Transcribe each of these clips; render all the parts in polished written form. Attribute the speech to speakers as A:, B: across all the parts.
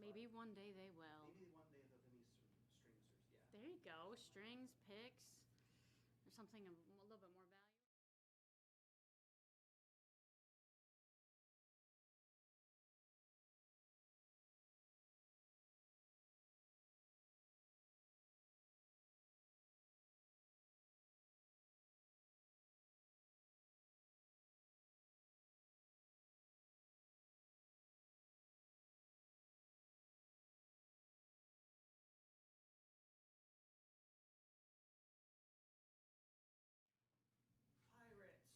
A: Maybe one day they will.
B: Maybe one day they'll give me some strings, or yeah.
A: There you go, strings, picks, or something a little bit more valuable.
B: Pirates.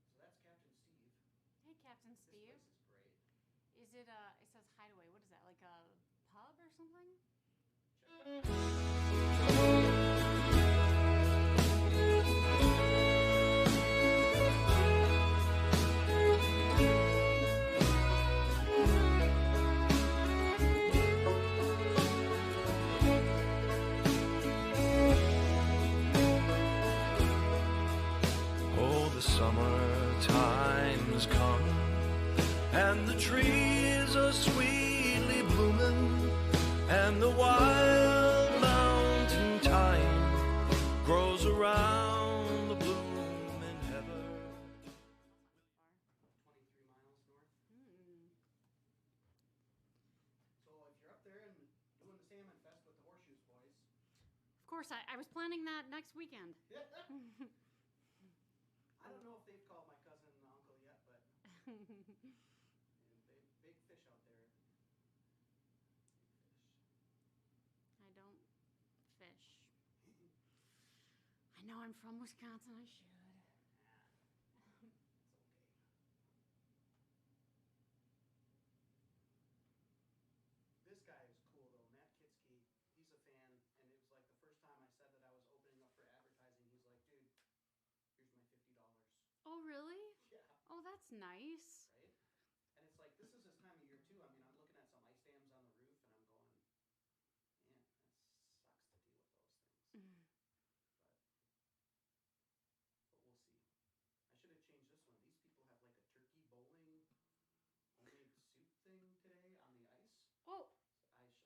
B: So that's Captain Steve.
A: Hey, Captain
B: This
A: Steve.
B: place is great.
A: Is it it says Hideaway. What is that, like a pub or something?
B: Check it out.
C: Oh, the summertime has come, and the trees are sweetly blooming, and the wild mountain thyme grows around the blooming heather.
B: 23 miles north.
A: Hmm.
B: So if you're up there and doing the Salmon Fest with the Horseshoes boys.
A: Of course, I was planning that next weekend.
B: I don't know if they've called my cousin and uncle yet, but big fish out there. Big fish.
A: I don't fish. I know I'm from Wisconsin. I should.
B: It's okay. This guy is cool though, Matt Kitsky. He's a fan, and it was like the first time I said that I was opening up for advertising. He's like, dude, here's my $50.
A: Oh, really?
B: Yeah.
A: Oh, that's nice.
B: Right? And it's like, this is his time of year too. I mean, I'm looking at some ice dams on the roof, and I'm going, man, that sucks to deal with those things. But we'll see. I should have changed this one. These people have like a turkey bowling homemade soup thing today on the ice.
A: Oh.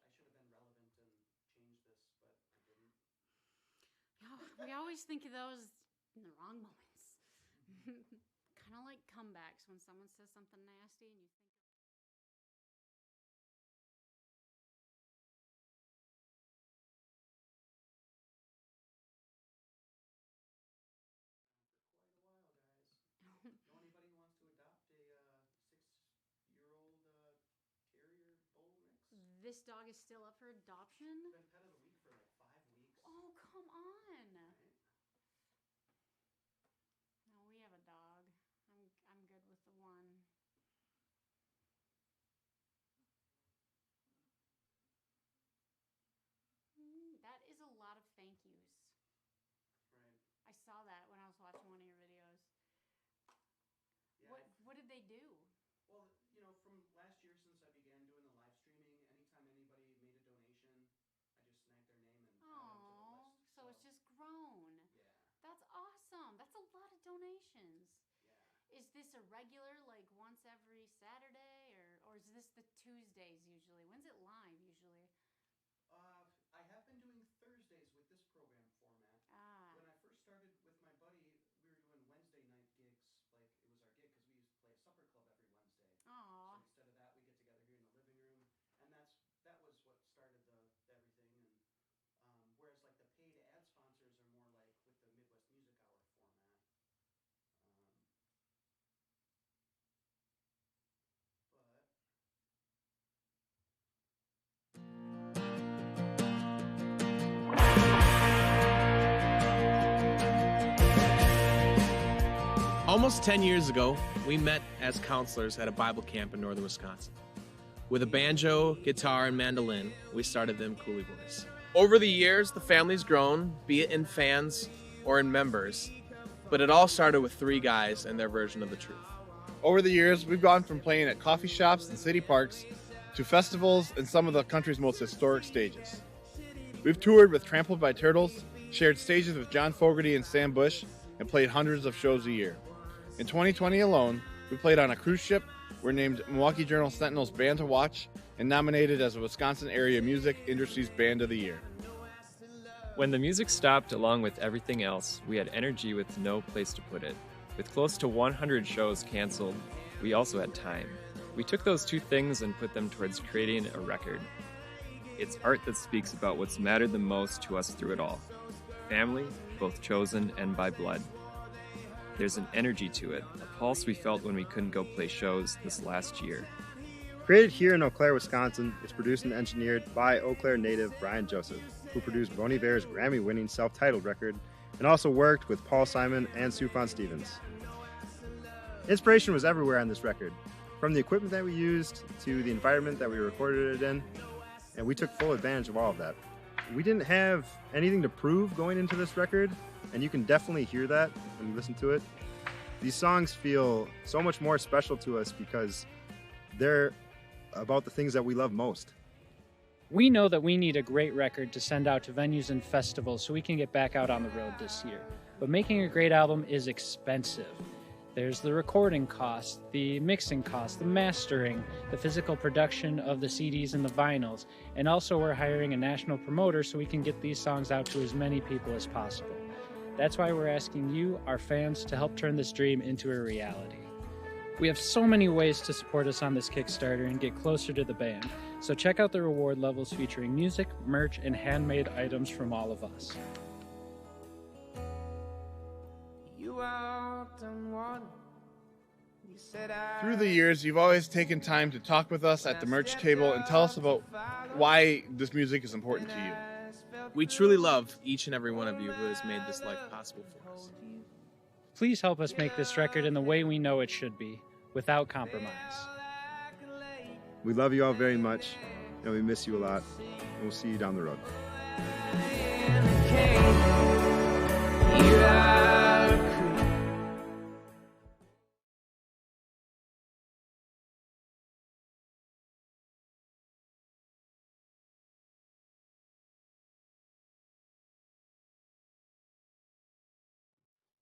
B: I should have been relevant and changed this, but I didn't.
A: We always think of those in the wrong moments. Kind of like comebacks when someone says something nasty and you think of.
B: For quite a while, guys. Know anybody who wants to adopt a 6-year-old terrier bull mix?
A: This dog is still up for adoption?
B: Been pet of the week for like 5 weeks.
A: Oh, come on.
B: Right?
A: No, we have a dog. I'm good with the one. That is a lot of thank yous.
B: Right.
A: I saw that when I was watching one of your videos.
B: Yeah.
A: What did they do?
B: Well, you know, from last year since I began doing the live streaming, anytime anybody made a donation, I just snagged their name and added them to the list.
A: So it's just grown.
B: Yeah.
A: That's awesome. That's a lot of donations.
B: Yeah.
A: Is this a regular, like once every Saturday, or is this the Tuesdays usually? When's it live usually?
B: I have been doing Thursdays with this program format.
A: Ah.
B: When I first started with my buddy, we were doing Wednesday night gigs. Like, it was our gig because we used to play a supper club every Wednesday.
A: Aww.
B: So instead of that, we get together here in the living room, and that was what started the everything. And whereas like the paid ad sponsors are more like with the Midwest Music Hour format. But
D: Almost 10 years ago, we met as counselors at a Bible camp in northern Wisconsin. With a banjo, guitar, and mandolin, we started them Coolie Boys. Over the years, the family's grown, be it in fans or in members, but it all started with 3 guys and their version of the truth.
E: Over the years, we've gone from playing at coffee shops and city parks to festivals and some of the country's most historic stages. We've toured with Trampled by Turtles, shared stages with John Fogerty and Sam Bush, and played hundreds of shows a year. In 2020 alone, we played on a cruise ship, were named Milwaukee Journal Sentinel's Band to Watch and nominated as a Wisconsin Area Music Industry's Band of the Year.
F: When the music stopped along with everything else, we had energy with no place to put it. With close to 100 shows canceled, we also had time. We took those two things and put them towards creating a record. It's art that speaks about what's mattered the most to us through it all. Family, both chosen and by blood. There's an energy to it, a pulse we felt when we couldn't go play shows this last year.
G: Created here in Eau Claire, Wisconsin, it's produced and engineered by Eau Claire native Brian Joseph, who produced Bon Iver's Grammy-winning self-titled record and also worked with Paul Simon and Sufjan Stevens. Inspiration was everywhere on this record, from the equipment that we used to the environment that we recorded it in, and we took full advantage of all of that. We didn't have anything to prove going into this record, and you can definitely hear that when you listen to it. These songs feel so much more special to us because they're about the things that we love most.
H: We know that we need a great record to send out to venues and festivals so we can get back out on the road this year. But making a great album is expensive. There's the recording cost, the mixing cost, the mastering, the physical production of the CDs and the vinyls, and also we're hiring a national promoter so we can get these songs out to as many people as possible. That's why we're asking you, our fans, to help turn this dream into a reality. We have so many ways to support us on this Kickstarter and get closer to the band, so check out the reward levels featuring music, merch, and handmade items from all of us.
E: Through the years, you've always taken time to talk with us at the merch table and tell us about why this music is important to you.
D: We truly love each and every one of you who has made this life possible for us.
H: Please help us make this record in the way we know it should be, without compromise.
G: We love you all very much, and we miss you a lot, and we'll see you down the road.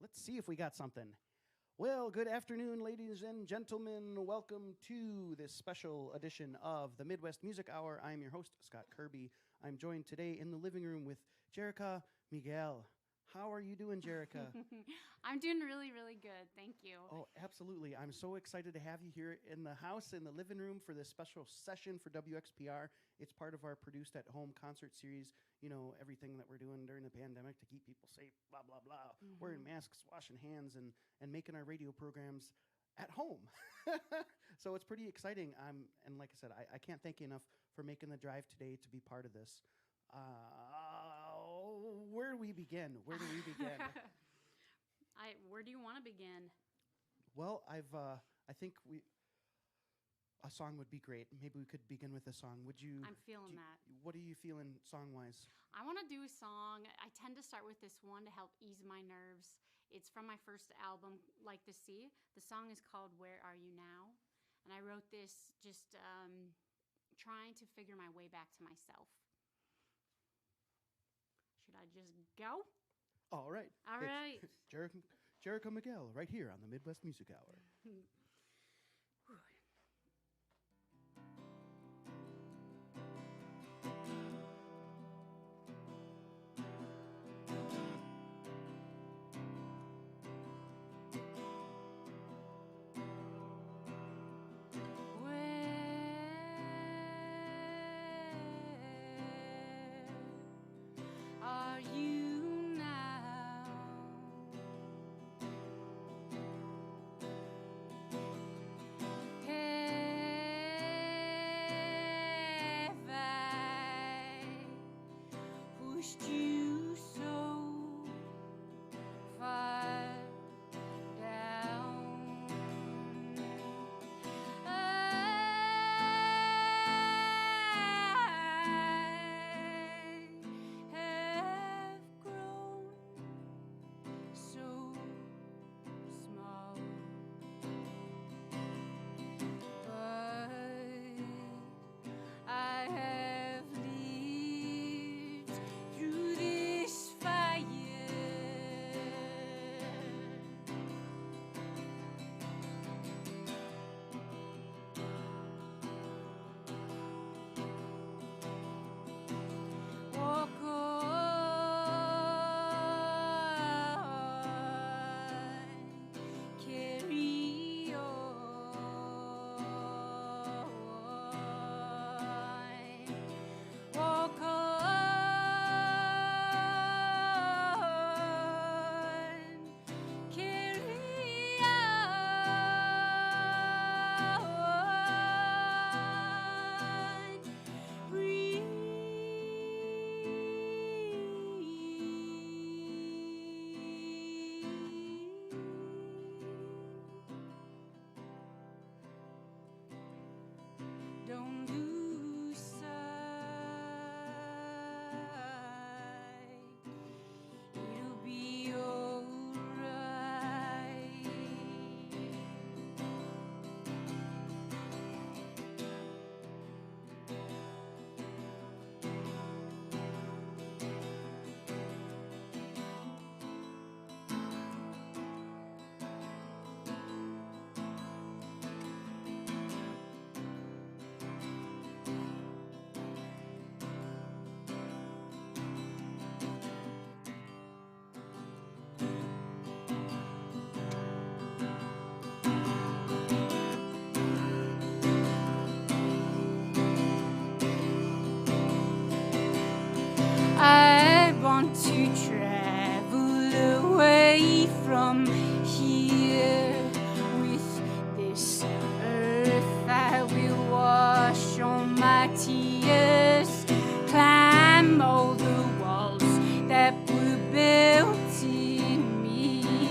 B: Let's see if we got something. Well, good afternoon, ladies and gentlemen. Welcome to this special edition of the Midwest Music Hour. I'm your host, Scott Kirby. I'm joined today in the living room with Jerrika Mighelle. How are you doing, Jerrika?
A: I'm doing really, really good. Thank you.
B: Oh, absolutely. I'm so excited to have you here in the house, in the living room for this special session for WXPR. It's part of our Produced at Home concert series. You know, everything that we're doing during the pandemic to keep people safe, blah, blah, blah. Mm-hmm. Wearing masks, washing hands, and making our radio programs at home. So it's pretty exciting. And like I said, I can't thank you enough for making the drive today to be part of this. Where do we begin? Where do we begin?
A: Where do you want to begin?
B: Well, I think a song would be great. Maybe we could begin with a song.
A: I'm feeling that.
B: What are you feeling song-wise?
A: I want to do a song. I tend to start with this one to help ease my nerves. It's from my first album, Like the Sea. The song is called Where Are You Now? And I wrote this just trying to figure my way back to myself. Should I just go?
B: All right.
A: All right.
B: Jerrika Mighelle, right here on the Midwest Music Hour.
I: Through the
A: to travel away from here. With this earth I will wash all my tears, climb all the walls that were built in me,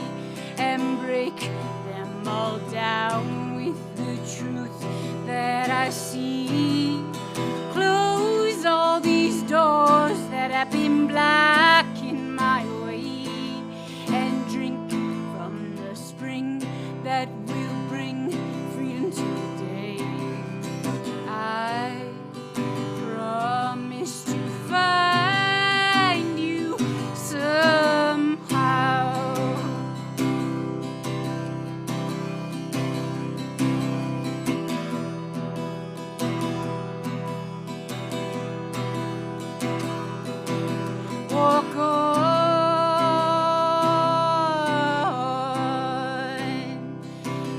A: and break them all down with the truth that I see. Close all these doors that have been blocking my way, and drink from the spring that will bring freedom today. I promise to find you somehow. Walk on,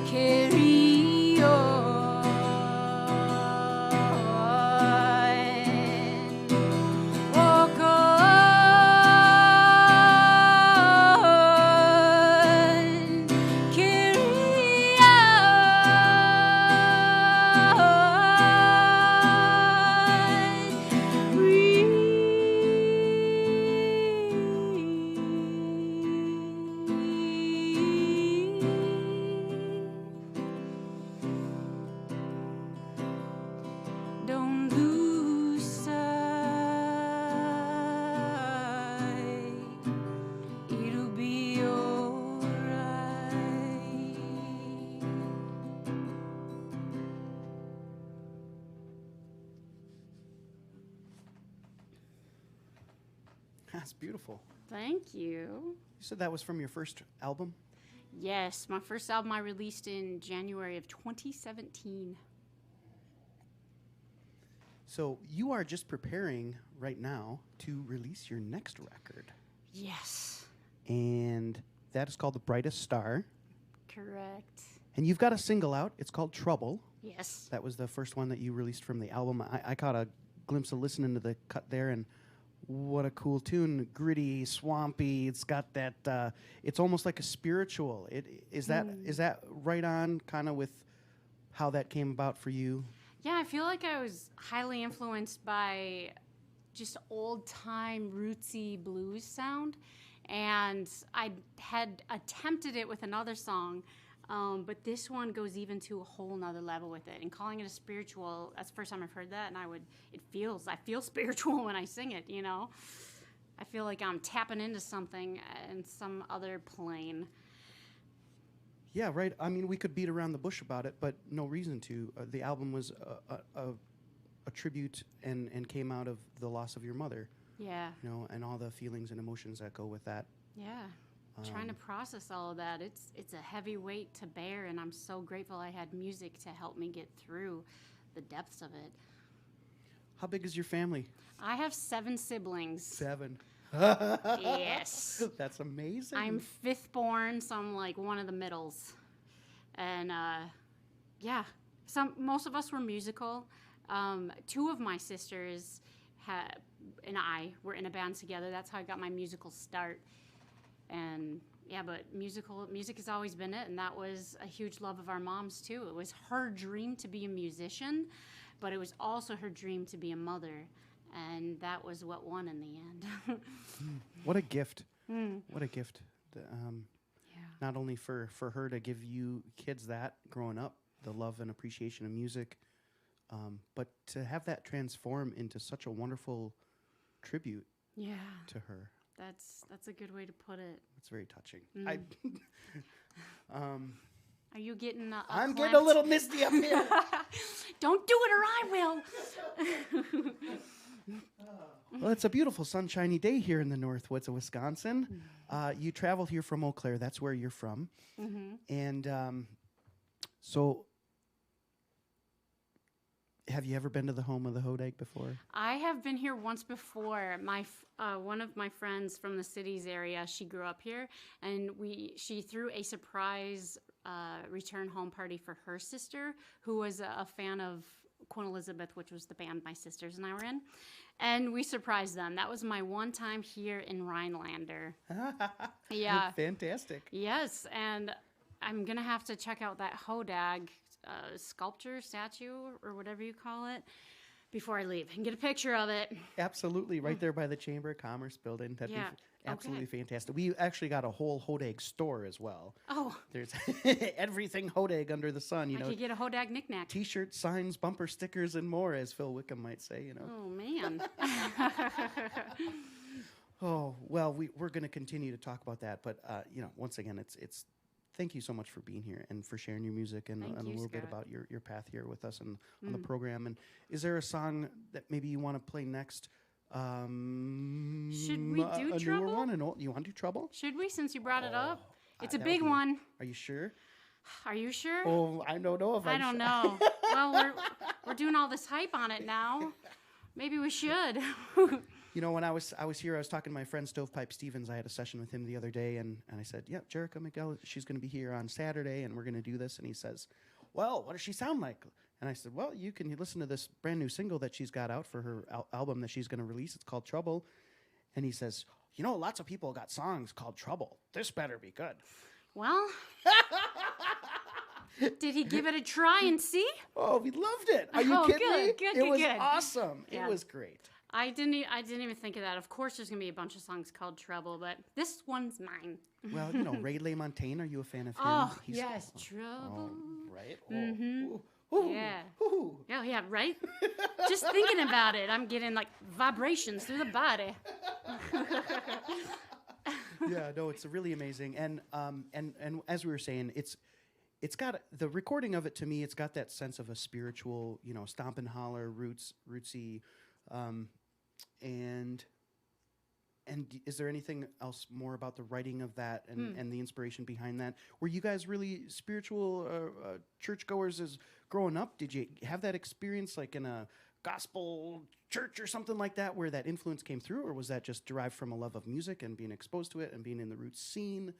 A: carry on. Walk on, carry on. Don't lose sight. It'll be alright.
B: That's beautiful.
A: Thank you.
B: You said that was from your first album?
A: Yes, my first album I released in January of 2017.
B: So you are just preparing right now to release your next record.
A: Yes,
B: And that is called The Brightest Star.
A: correct.
B: And you've got a single out. It's called Trouble.
A: Yes.
B: That was the first one that you released from the album. I caught a glimpse of listening to the cut there, and what a cool tune. Gritty, swampy. It's got that, it's almost like a spiritual. Is that right on kind of with how that came about for you?
A: Yeah, I feel like I was highly influenced by just old-time rootsy blues sound, and I had attempted it with another song, but this one goes even to a whole nother level with it. And calling it a spiritual, that's the first time I've heard that, and I feel spiritual when I sing it, you know? I feel like I'm tapping into something in some other plane.
B: Yeah, right. I mean, we could beat around the bush about it, but no reason to. The album was a tribute and came out of the loss of your mother,
A: Yeah,
B: you know, and all the feelings and emotions that go with that.
A: yeah. Trying to process all of that. It's a heavy weight to bear, and I'm so grateful I had music to help me get through the depths of it.
B: How big is your family?
A: I have 7 siblings.
B: 7.
A: Yes.
B: That's amazing.
A: I'm 5th born, so I'm like one of the middles. And yeah, most of us were musical. 2 of my sisters and I were in a band together. That's how I got my musical start. And yeah, but music has always been it, and that was a huge love of our mom's too. It was her dream to be a musician, but it was also her dream to be a mother, and that was what won in the end.
B: What a gift. What a gift.
A: Yeah.
B: Not only for her to give you kids that growing up, the love and appreciation of music, but to have that transform into such a wonderful tribute
A: Yeah.
B: to her.
A: That's a good way to put it.
B: It's very touching.
A: Are you getting
B: I'm getting a
A: clamped?
B: little misty up here.
A: Don't do it or I will.
B: Well, it's a beautiful sunshiny day here in the northwoods of Wisconsin. You traveled here from Eau Claire. That's where you're from. And so have you ever been to the home of the Hodag before?
A: I have been here once before. One of my friends from the cities area, she grew up here, and she threw a surprise return home party for her sister, who was a fan of Queen Elizabeth, which was the band my sisters and I were in. And we surprised them. That was my one time here in Rhinelander. Yeah.
B: Fantastic.
A: Yes, and I'm going to have to check out that Hodag sculpture, statue, or whatever you call it, before I leave and get a picture of it.
B: Absolutely, right there by the Chamber of Commerce building. That'd
A: Yeah.
B: be absolutely fantastic. We actually got a whole Hodag store as well.
A: Oh,
B: There's everything Hodag under the sun, you
A: I
B: know.
A: could get a Hodag knickknack.
B: T-shirts, signs, bumper stickers, and more, as Phil Wickham might say, you know.
A: Oh, man.
B: Oh, well, we're going to continue to talk about that. But, you know, once again, it's thank you so much for being here and for sharing your music and
A: Thank
B: a
A: you,
B: little bit
A: Scott.
B: about your path here with us and on the program. And is there a song that maybe you want to play next?
A: Should we do
B: a newer
A: Trouble?
B: one? You want to do Trouble?
A: Should we, since you brought it up? It's a
B: that
A: big
B: would be-
A: one.
B: Are you sure?
A: Are you sure?
B: Oh, I don't know if
A: I don't know. Well, we're doing all this hype on it now. Maybe we should.
B: You know, when I was here, I was talking to my friend Stovepipe Stevens. I had a session with him the other day, and I said, "Yeah, Jerrika Mighelle, she's going to be here on Saturday, and we're going to do this." And he says, "Well, what does she sound like?" And I said, "Well, you can listen to this brand new single that she's got out for her album that she's going to release. It's called Trouble." And he says, "You know, lots of people got songs called Trouble. This better be good."
A: Well, did he give it a try and see?
B: Oh, we loved it. Are you
A: Oh,
B: kidding
A: good,
B: me?
A: good,
B: it
A: good,
B: was
A: good.
B: awesome.
A: Yeah.
B: It was great.
A: I didn't even think of that. Of course, there's gonna be a bunch of songs called Trouble, but this one's mine.
B: Well, you know, Ray LaMontagne, are you a fan of him?
A: Oh,
B: He's-
A: yes, Trouble.
B: Right?
A: Mhm.
B: Ooh, ooh,
A: Yeah.
B: ooh.
A: Oh, yeah, right? Just thinking about it, I'm getting like vibrations through the body.
B: Yeah, no, it's really amazing. And as we were saying, it's got the recording of it to me. It's got that sense of a spiritual, you know, stomp and holler, rootsy, and is there anything else more about the writing of that and the inspiration behind that? Were you guys really spiritual churchgoers as growing up? Did you have that experience like in a gospel church or something like that where that influence came through, or was that just derived from a love of music and being exposed to it and being in the roots scene?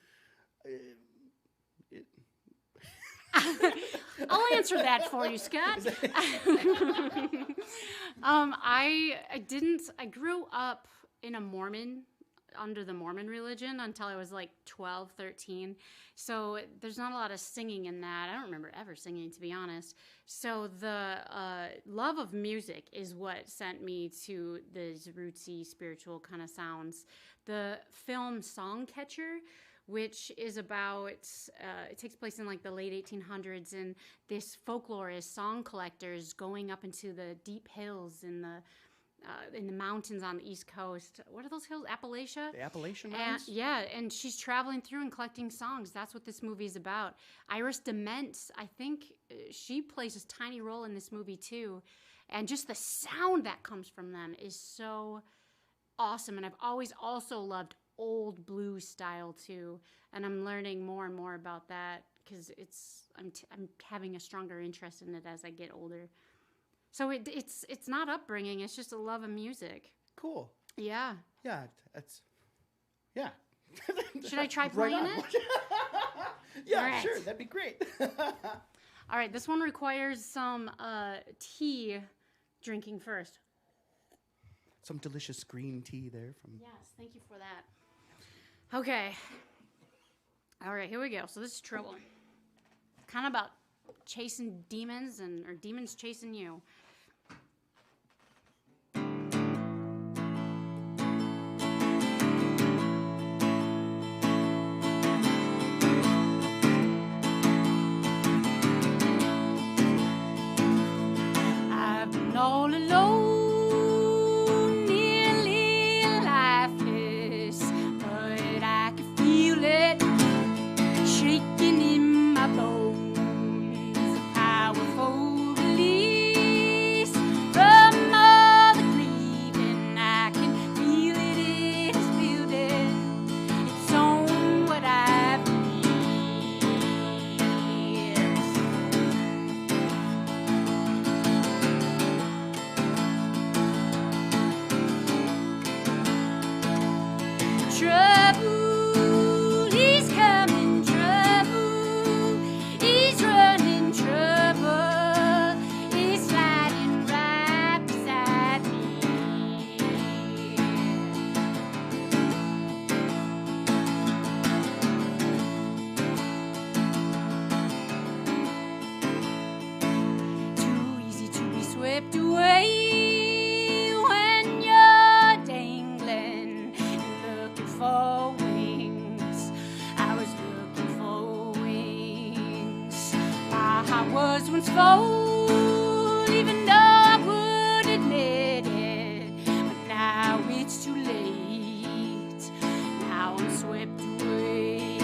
A: I'll answer that for you, Scott. I grew up in under the Mormon religion until I was like 12, 13. So there's not a lot of singing in that. I don't remember ever singing, to be honest. So the love of music is what sent me to these rootsy spiritual kind of sounds. The film Songcatcher, which is about, it takes place in like the late 1800s, and this folklorist, song collectors going up into the deep hills in the mountains on the East Coast. What are those hills? Appalachia?
B: The Appalachian
A: And,
B: Mountains?
A: yeah, and she's traveling through and collecting songs. That's what this movie is about. Iris DeMent, I think she plays a tiny role in this movie too. And just the sound that comes from them is so awesome. And I've always also loved old blues style too. And I'm learning more and more about that because I'm having a stronger interest in it as I get older. So it's not upbringing, it's just a love of music.
B: Cool.
A: Yeah.
B: Yeah, yeah.
A: Should I try
B: Right
A: playing
B: on.
A: it?
B: Yeah,
A: All right.
B: sure, that'd be great.
A: All right, this one requires some tea drinking first.
B: Some delicious green tea there from.
A: Yes, thank you for that. Okay. All right, here we go. So this is Trouble. Kind of about chasing demons or demons chasing you. I've been all alone, nearly lifeless, but I can feel it shaking in my bones. A powerful belief was once full, even though I would admit it. But now it's too late. Now I'm swept away.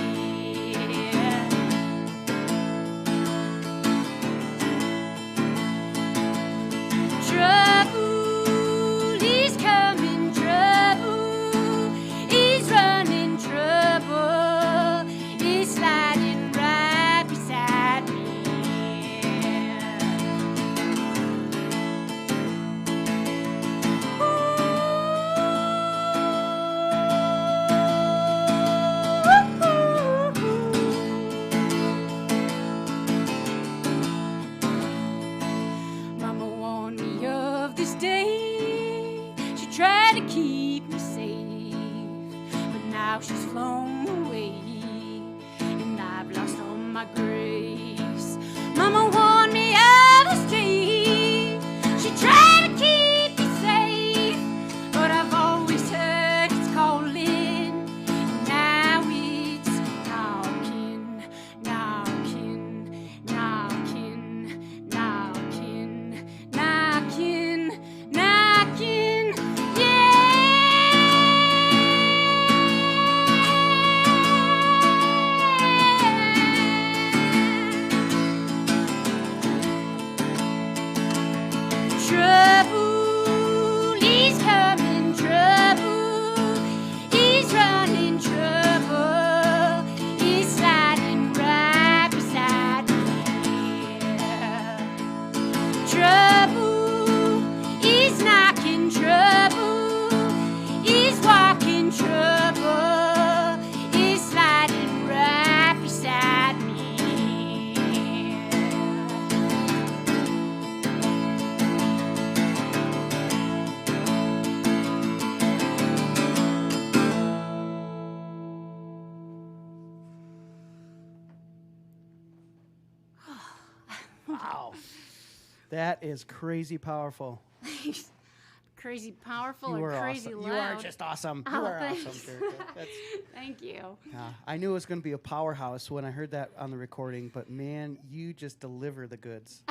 A: Trouble is coming, trouble is running, trouble is sliding right beside me. Mama warned me of this day. She tried to keep me safe, but now she's flown away, and I've lost all my grace. Mama warned me of this day. She tried to keep me safe, but I've always heard it's calling. Now it's knocking, knocking, knocking, knocking, knocking, knocking, Trouble is coming, trouble is running, trouble is sliding right beside me. Trouble is knocking, trouble is walking, trouble is sliding right beside me.
B: Wow. That is crazy powerful.
A: Crazy powerful
B: You
A: or
B: are
A: crazy
B: awesome.
A: loud?
B: You are just awesome. You
A: Oh,
B: are
A: thanks.
B: awesome, Jerrika. That's,
A: Thank you.
B: I knew it was going to be a powerhouse when I heard that on the recording, but man, you just deliver the goods.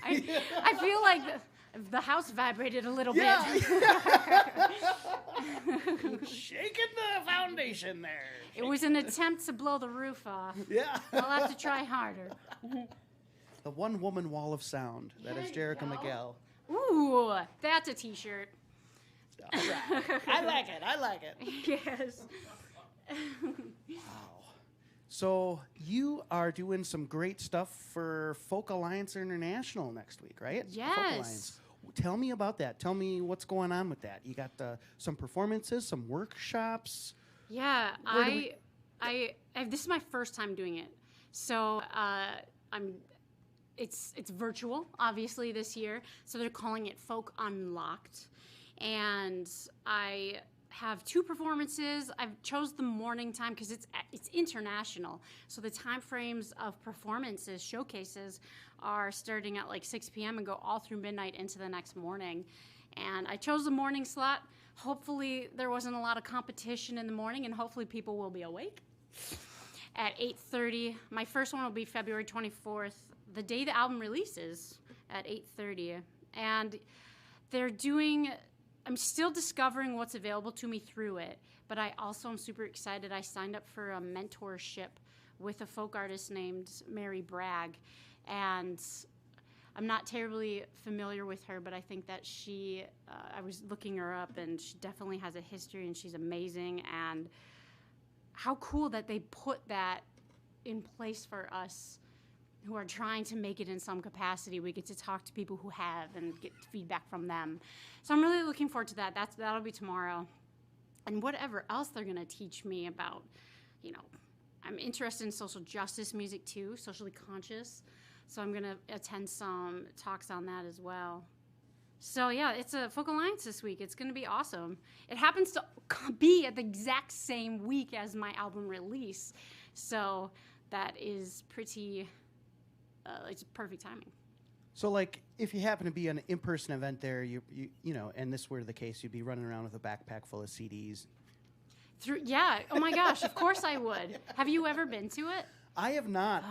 A: I feel like the house vibrated a little bit.
B: Shaking the foundation there.
A: It was an attempt to blow the roof off.
B: Yeah.
A: I'll have to try harder.
B: The one-woman wall of sound. That is Jerrika Mighelle.
A: Ooh, that's a t-shirt.
B: All right. I like it. I like it.
A: Yes.
B: Wow. So you are doing some great stuff for Folk Alliance International next week, right? Folk
A: Yes.
B: Alliance. Tell me about that. Tell me what's going on with that. You got some performances, some workshops.
A: Yeah,
B: Where do we-
A: I this is my first time doing it, so it's virtual, obviously, this year. So they're calling it Folk Unlocked, and I have 2 performances. I've chose the morning time because it's international. So the time frames of performances, showcases, are starting at like 6 p.m. and go all through midnight into the next morning. And I chose the morning slot. Hopefully there wasn't a lot of competition in the morning, and hopefully people will be awake. At 8:30, my first one will be February 24th, the day the album releases, at 8:30. And I'm still discovering what's available to me through it, but I also am super excited. I signed up for a mentorship with a folk artist named Mary Bragg, and I'm not terribly familiar with her, but I think that I was looking her up, and she definitely has a history, and she's amazing. And how cool that they put that in place for us who are trying to make it in some capacity. We get to talk to people who have and get feedback from them. So I'm really looking forward to that. That'll be tomorrow. And whatever else they're going to teach me about, I'm interested in social justice music too, socially conscious. So I'm going to attend some talks on that as well. So yeah, it's a Folk Alliance this week. It's going to be awesome. It happens to be at the exact same week as my album release. So that is pretty, it's perfect timing.
B: So, like, if you happen to be an in-person event there, you and this were the case, you'd be running around with a backpack full of CDs.
A: Yeah. Oh my gosh. Of course I would. Have you ever been to it?
B: I have not.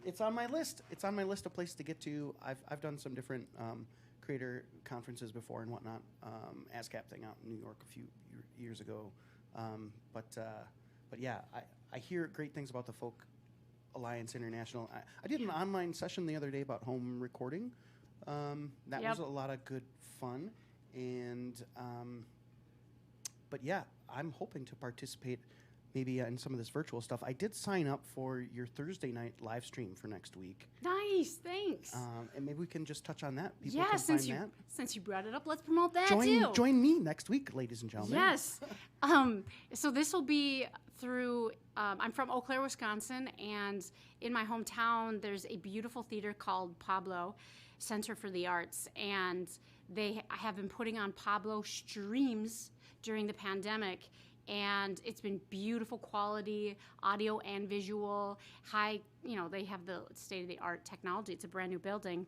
B: it's on my list. It's on my list of places to get to. I've done some different creator conferences before and whatnot. ASCAP thing out in New York a few years ago. But yeah, I hear great things about the Folk Alliance International. I did an online session the other day about home recording. That was a lot of good fun. And but yeah, I'm hoping to participate maybe in some of this virtual stuff. I did sign up for your Thursday night live stream for next week.
A: Nice, thanks.
B: And maybe we can just touch on that. People
A: Yeah,
B: can
A: since
B: find
A: you brought it up, let's promote that too.
B: Join me next week, ladies and gentlemen.
A: Yes. So this will be through, I'm from Eau Claire, Wisconsin, and in my hometown, there's a beautiful theater called Pablo Center for the Arts, and I have been putting on Pablo streams during the pandemic, and it's been beautiful quality, audio and visual, high, they have the state-of-the-art technology. It's a brand new building.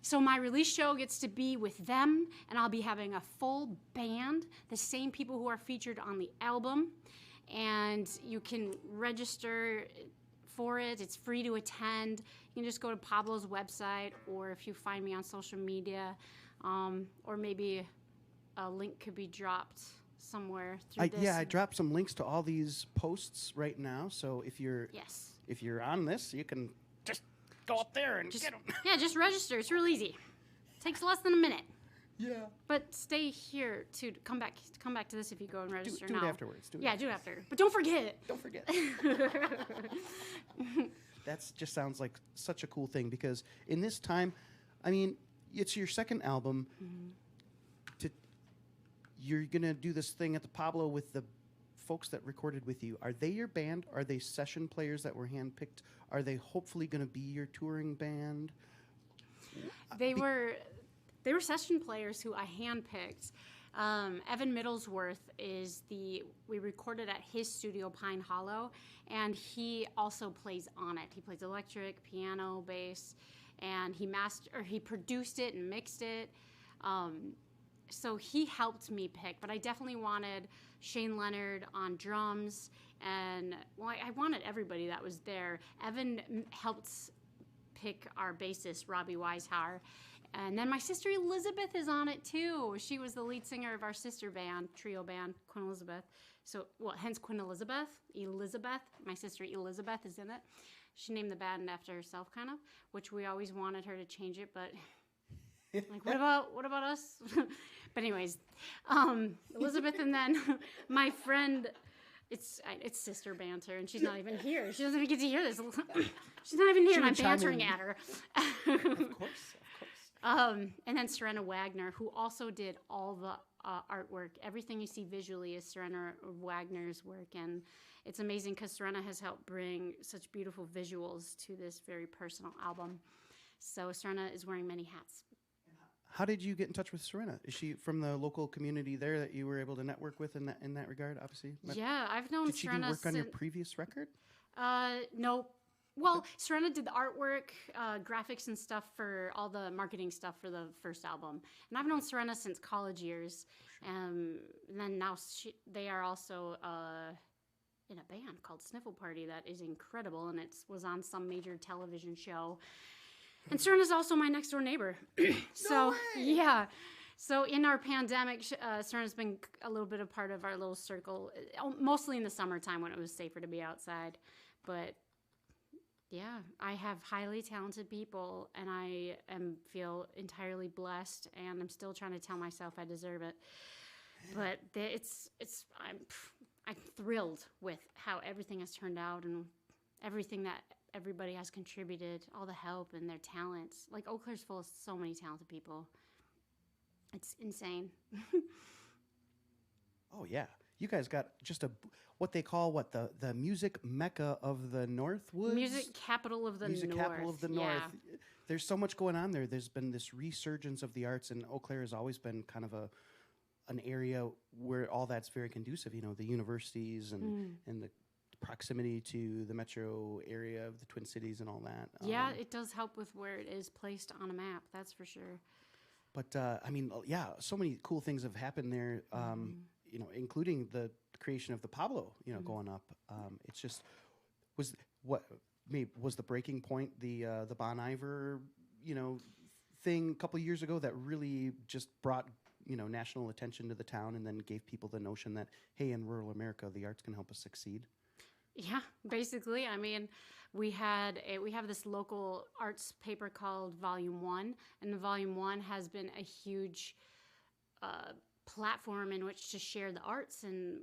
A: So my release show gets to be with them, and I'll be having a full band, the same people who are featured on the album, and you can register for it. It's free to attend. You can just go to Pablo's website, or if you find me on social media, or maybe a link could be dropped somewhere through this.
B: Yeah, I dropped some links to all these posts right now. So if you're on this, you can just go up there and get them.
A: Yeah, just register. It's real easy. Takes less than a minute.
B: Yeah.
A: But stay here to come back to this if you go and register
B: do
A: now.
B: it afterwards. Do
A: it after. But don't forget.
B: Don't forget. That just sounds like such a cool thing, because in this time, I mean, it's your second album.
A: Mm-hmm.
B: You're going to do this thing at the Pablo with the folks that recorded with you. Are they your band? Are they session players that were handpicked? Are they hopefully going to be your touring band?
A: They were session players who I handpicked. Evan Middlesworth we recorded at his studio, Pine Hollow, and he also plays on it. He plays electric, piano, bass, and he produced it and mixed it. So he helped me pick, but I definitely wanted Shane Leonard on drums, and I wanted everybody that was there. Evan helped pick our bassist, Robbie Weishauer, and then my sister Elizabeth is on it too. She was the lead singer of our sister band, trio band, Queen Elizabeth. So, hence Queen Elizabeth. My sister Elizabeth is in it. She named the band after herself, kind of, which we always wanted her to change it, but like, what about us? But anyways, Elizabeth, and then my friend, it's sister banter, and she's not even here. She doesn't even get to hear this. She's not even here, and I'm bantering at her.
B: Of course.
A: And then Serena Wagner, who also did all the artwork. Everything you see visually is Serena Wagner's work, and it's amazing because Serena has helped bring such beautiful visuals to this very personal album. So Serena is wearing many hats.
B: How did you get in touch with Serena? Is she from the local community there that you were able to network with in that regard, obviously?
A: Yeah, I've known Serena.
B: Did she do work on your previous record?
A: No. Well, Serena did the artwork, graphics and stuff for all the marketing stuff for the first album. And I've known Serena since college years. And then now they are also in a band called Sniffle Party that is incredible, and it was on some major television show. And Serena's also my next door neighbor. So, yeah. So in our pandemic, Serena's been a little bit a part of our little circle, mostly in the summertime when it was safer to be outside. But yeah, I have highly talented people, and I feel entirely blessed, and I'm still trying to tell myself I deserve it. But I'm thrilled with how everything has turned out, and everything that everybody has contributed, all the help and their talents. Like, Eau Claire's full of so many talented people. It's insane.
B: Oh, yeah. You guys got just what they call the music mecca of the Northwoods?
A: Music capital of the North.
B: Music capital of the North.
A: Yeah.
B: There's so much going on there. There's been this resurgence of the arts, and Eau Claire has always been kind of an area where all that's very conducive. You know, the universities and the proximity to the metro area of the Twin Cities and all that.
A: Yeah, it does help with where it is placed on a map, that's for sure.
B: But, I mean, yeah, so many cool things have happened there, you know, including the creation of the Pablo, you know, going up. It's just, was the breaking point the Bon Iver, thing a couple years ago that really just brought national attention to the town, and then gave people the notion that, hey, in rural America, the arts can help us succeed.
A: Yeah, basically. I mean, we have this local arts paper called Volume 1, and the Volume 1 has been a huge platform in which to share the arts. And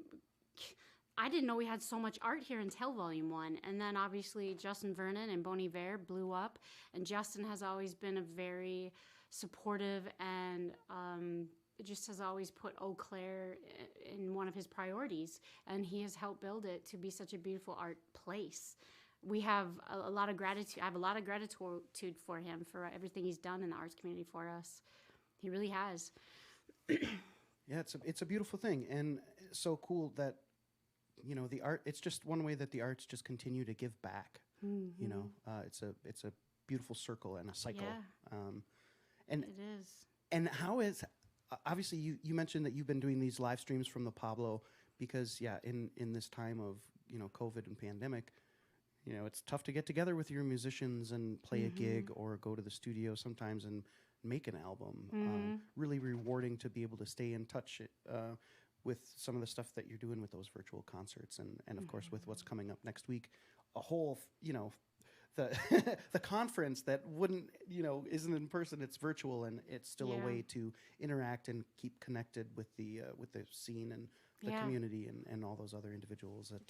A: I didn't know we had so much art here until Volume 1. And then obviously Justin Vernon and Bon Iver blew up, and Justin has always been a very supportive and just has always put Eau Claire in one of his priorities, and he has helped build it to be such a beautiful art place. We have a lot of gratitude. I have a lot of gratitude for him for everything he's done in the arts community for us. He really has.
B: Yeah, it's a beautiful thing, and so cool that the art. It's just one way that the arts just continue to give back.
A: Mm-hmm.
B: It's a beautiful circle and a cycle.
A: Yeah.
B: And
A: it is.
B: And how is obviously you mentioned that you've been doing these live streams from the Pablo because in this time of COVID and pandemic, it's tough to get together with your musicians and play a gig or go to the studio sometimes and make an album. Really rewarding to be able to stay in touch with some of the stuff that you're doing with those virtual concerts, and of course with what's coming up next week, a whole the conference that isn't in person, it's virtual, and it's still a way to interact and keep connected with the scene and the community and all those other individuals that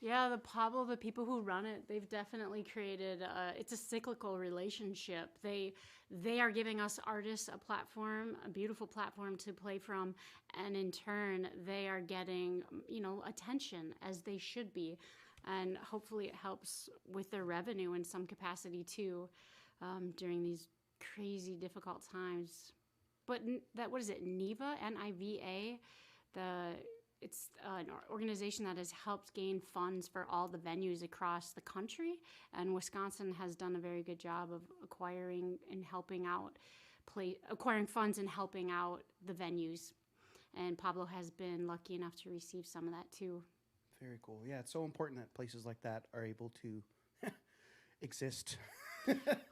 A: the Pablo, the people who run it, they've definitely created it's a cyclical relationship. They are giving us artists a platform, a beautiful platform to play from, and in turn they are getting attention, as they should be. And hopefully it helps with their revenue in some capacity too, during these crazy difficult times. But what is it, NIVA, N-I-V-A? It's an organization that has helped gain funds for all the venues across the country. And Wisconsin has done a very good job of acquiring funds and helping out the venues. And Pablo has been lucky enough to receive some of that too.
B: Very cool. Yeah, it's so important that places like that are able to exist.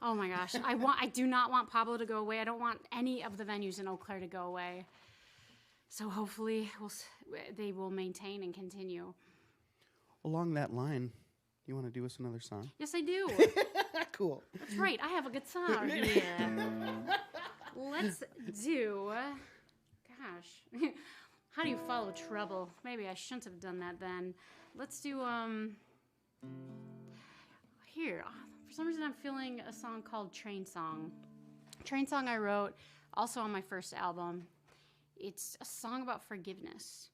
A: Oh my gosh. I do not want Pablo to go away. I don't want any of the venues in Eau Claire to go away. So hopefully they will maintain and continue.
B: Along that line, you want to do us another song?
A: Yes, I do.
B: Cool.
A: That's right. I have a guitar here. Let's do... Gosh. How do you follow trouble? Maybe I shouldn't have done that then. Let's do, here. For some reason, I'm feeling a song called Train Song. Train Song I wrote also on my first album. It's a song about forgiveness.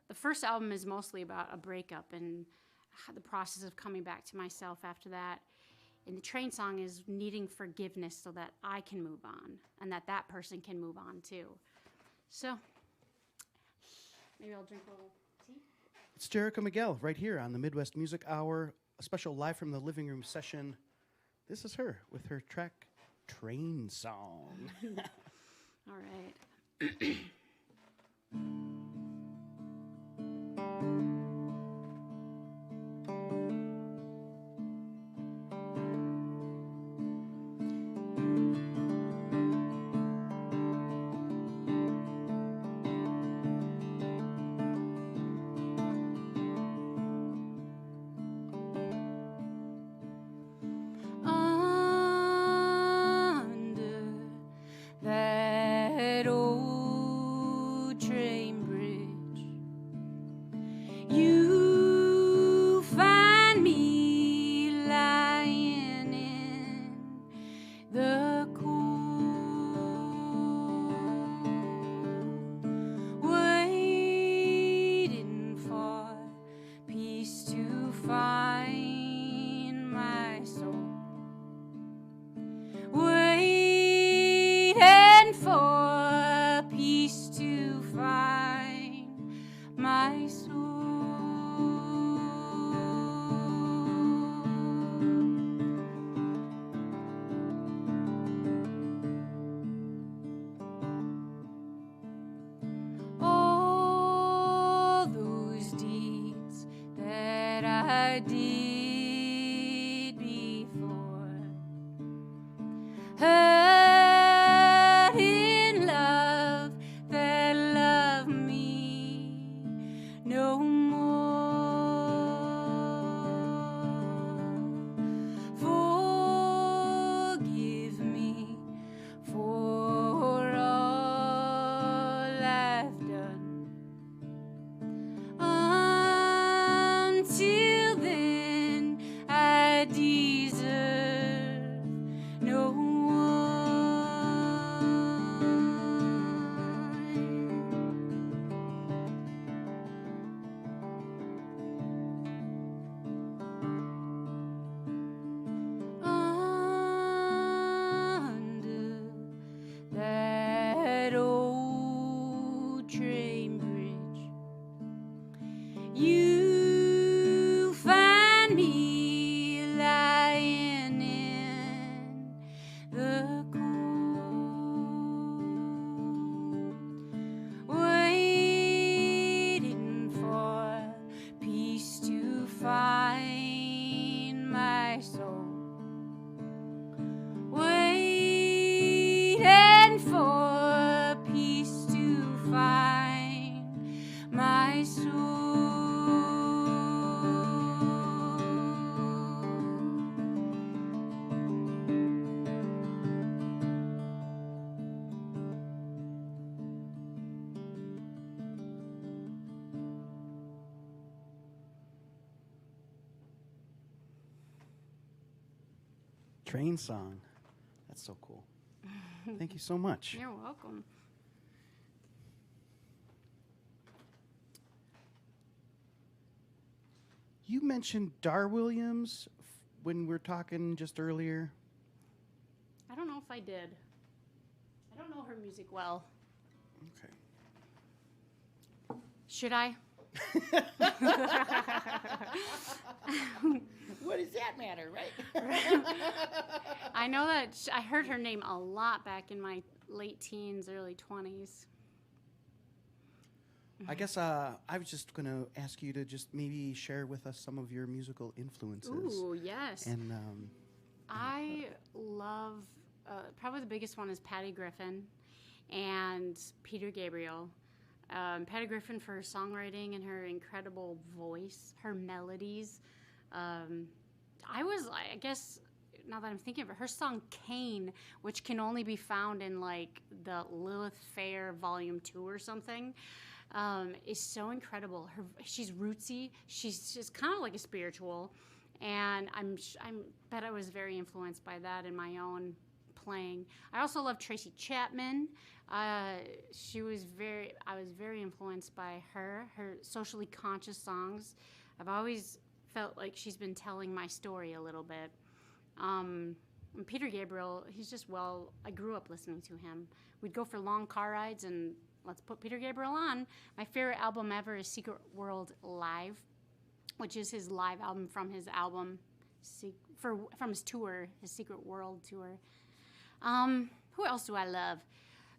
A: The first album is mostly about a breakup and the process of coming back to myself after that. And the Train Song is needing forgiveness so that I can move on and that person can move on too. So... maybe I'll drink a little tea.
B: It's Jerrika Mighelle right here on the Midwest Music Hour, a special live from the living room session. This is her with her track Train Song.
A: All right. I did my soul, waiting for peace to find my soul.
B: Train song. That's so cool. Thank you so much.
A: You're welcome.
B: You mentioned Dar Williams when we were talking just earlier.
A: I don't know if I did. I don't know her music well.
B: Okay.
A: Should I?
B: What does that matter, right?
A: I know that I heard her name a lot back in my late teens, early 20s.
B: I guess I was just going to ask you to just maybe share with us some of your musical influences.
A: Ooh, yes.
B: And
A: I love, probably the biggest one is Patty Griffin and Peter Gabriel. Patty Griffin for her songwriting and her incredible voice, her melodies. I guess, now that I'm thinking of it, her song Cain, which can only be found in like the Lilith Fair Volume 2 or something, is so incredible. She's rootsy. She's just kind of like a spiritual, and I'm bet I was very influenced by that in my own playing. I also love Tracy Chapman. I was very influenced by her socially conscious songs. I've always felt like she's been telling my story a little bit. And Peter Gabriel, I grew up listening to him. We'd go for long car rides and let's put Peter Gabriel on. My favorite album ever is Secret World Live, which is his live album from his album, from his tour, his Secret World tour. Who else do I love?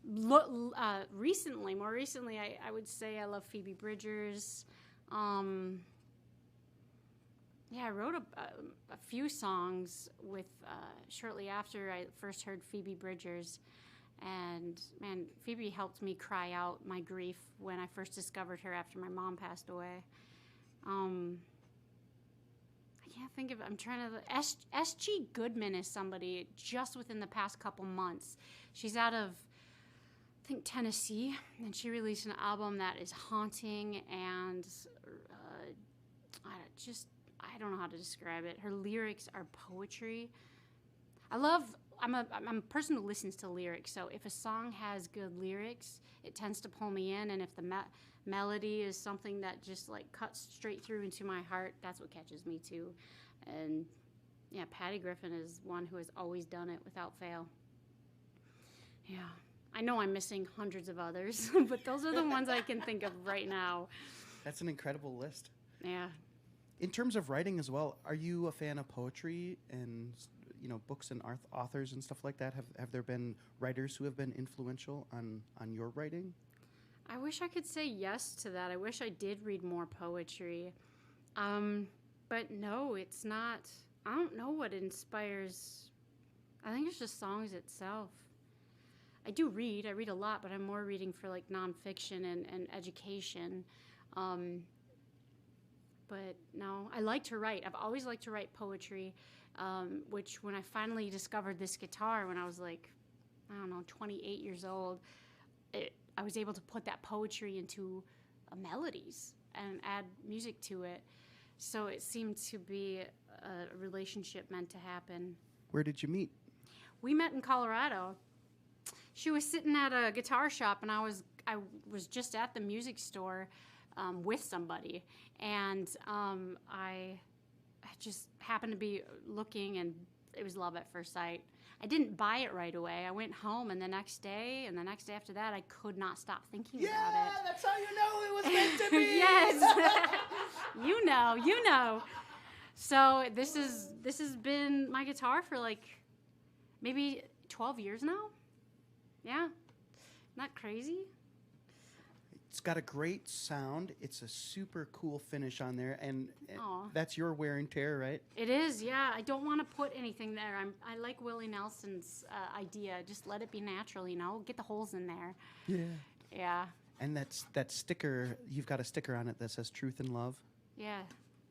A: More recently, I would say I love Phoebe Bridgers. I wrote a few songs with shortly after I first heard Phoebe Bridgers. And, man, Phoebe helped me cry out my grief when I first discovered her after my mom passed away. I can't think of it. I'm trying to... S.G. Goodman is somebody just within the past couple months. She's out of, I think, Tennessee, and she released an album that is haunting and I don't know how to describe it. Her lyrics are poetry. I'm a person who listens to lyrics, so if a song has good lyrics, it tends to pull me in, and if the melody is something that just like cuts straight through into my heart, that's what catches me too. And yeah, Patty Griffin is one who has always done it without fail. Yeah, I know I'm missing hundreds of others, but those are the ones I can think of right now.
B: That's an incredible list.
A: Yeah.
B: In terms of writing as well, are you a fan of poetry and books and authors and stuff like that? Have there been writers who have been influential on your writing?
A: I wish I could say yes to that. I wish I did read more poetry. But no, it's not. I don't know what inspires. I think it's just songs itself. I read a lot, but I'm more reading for like nonfiction and education. But no, I like to write. I've always liked to write poetry, which when I finally discovered this guitar when I was like, 28 years old, I was able to put that poetry into melodies and add music to it. So it seemed to be a relationship meant to happen.
B: Where did you meet?
A: We met in Colorado. She was sitting at a guitar shop, and I was just at the music store with somebody, and I just happened to be looking, and it was love at first sight. I didn't buy it right away. I went home, and the next day after that, I could not stop thinking about it.
B: Yeah, that's how you know it was meant to be.
A: Yes, you know. So this has been my guitar for like maybe 12 years now. Yeah, isn't that crazy?
B: It's got a great sound. It's a super cool finish on there, and
A: Aw.
B: that's your wear and tear, right?
A: It is, yeah. I don't want to put anything there. I like Willie Nelson's idea. Just let it be natural, Get the holes in there.
B: Yeah.
A: Yeah.
B: And that sticker, you've got a sticker on it that says "Truth and Love."
A: Yeah.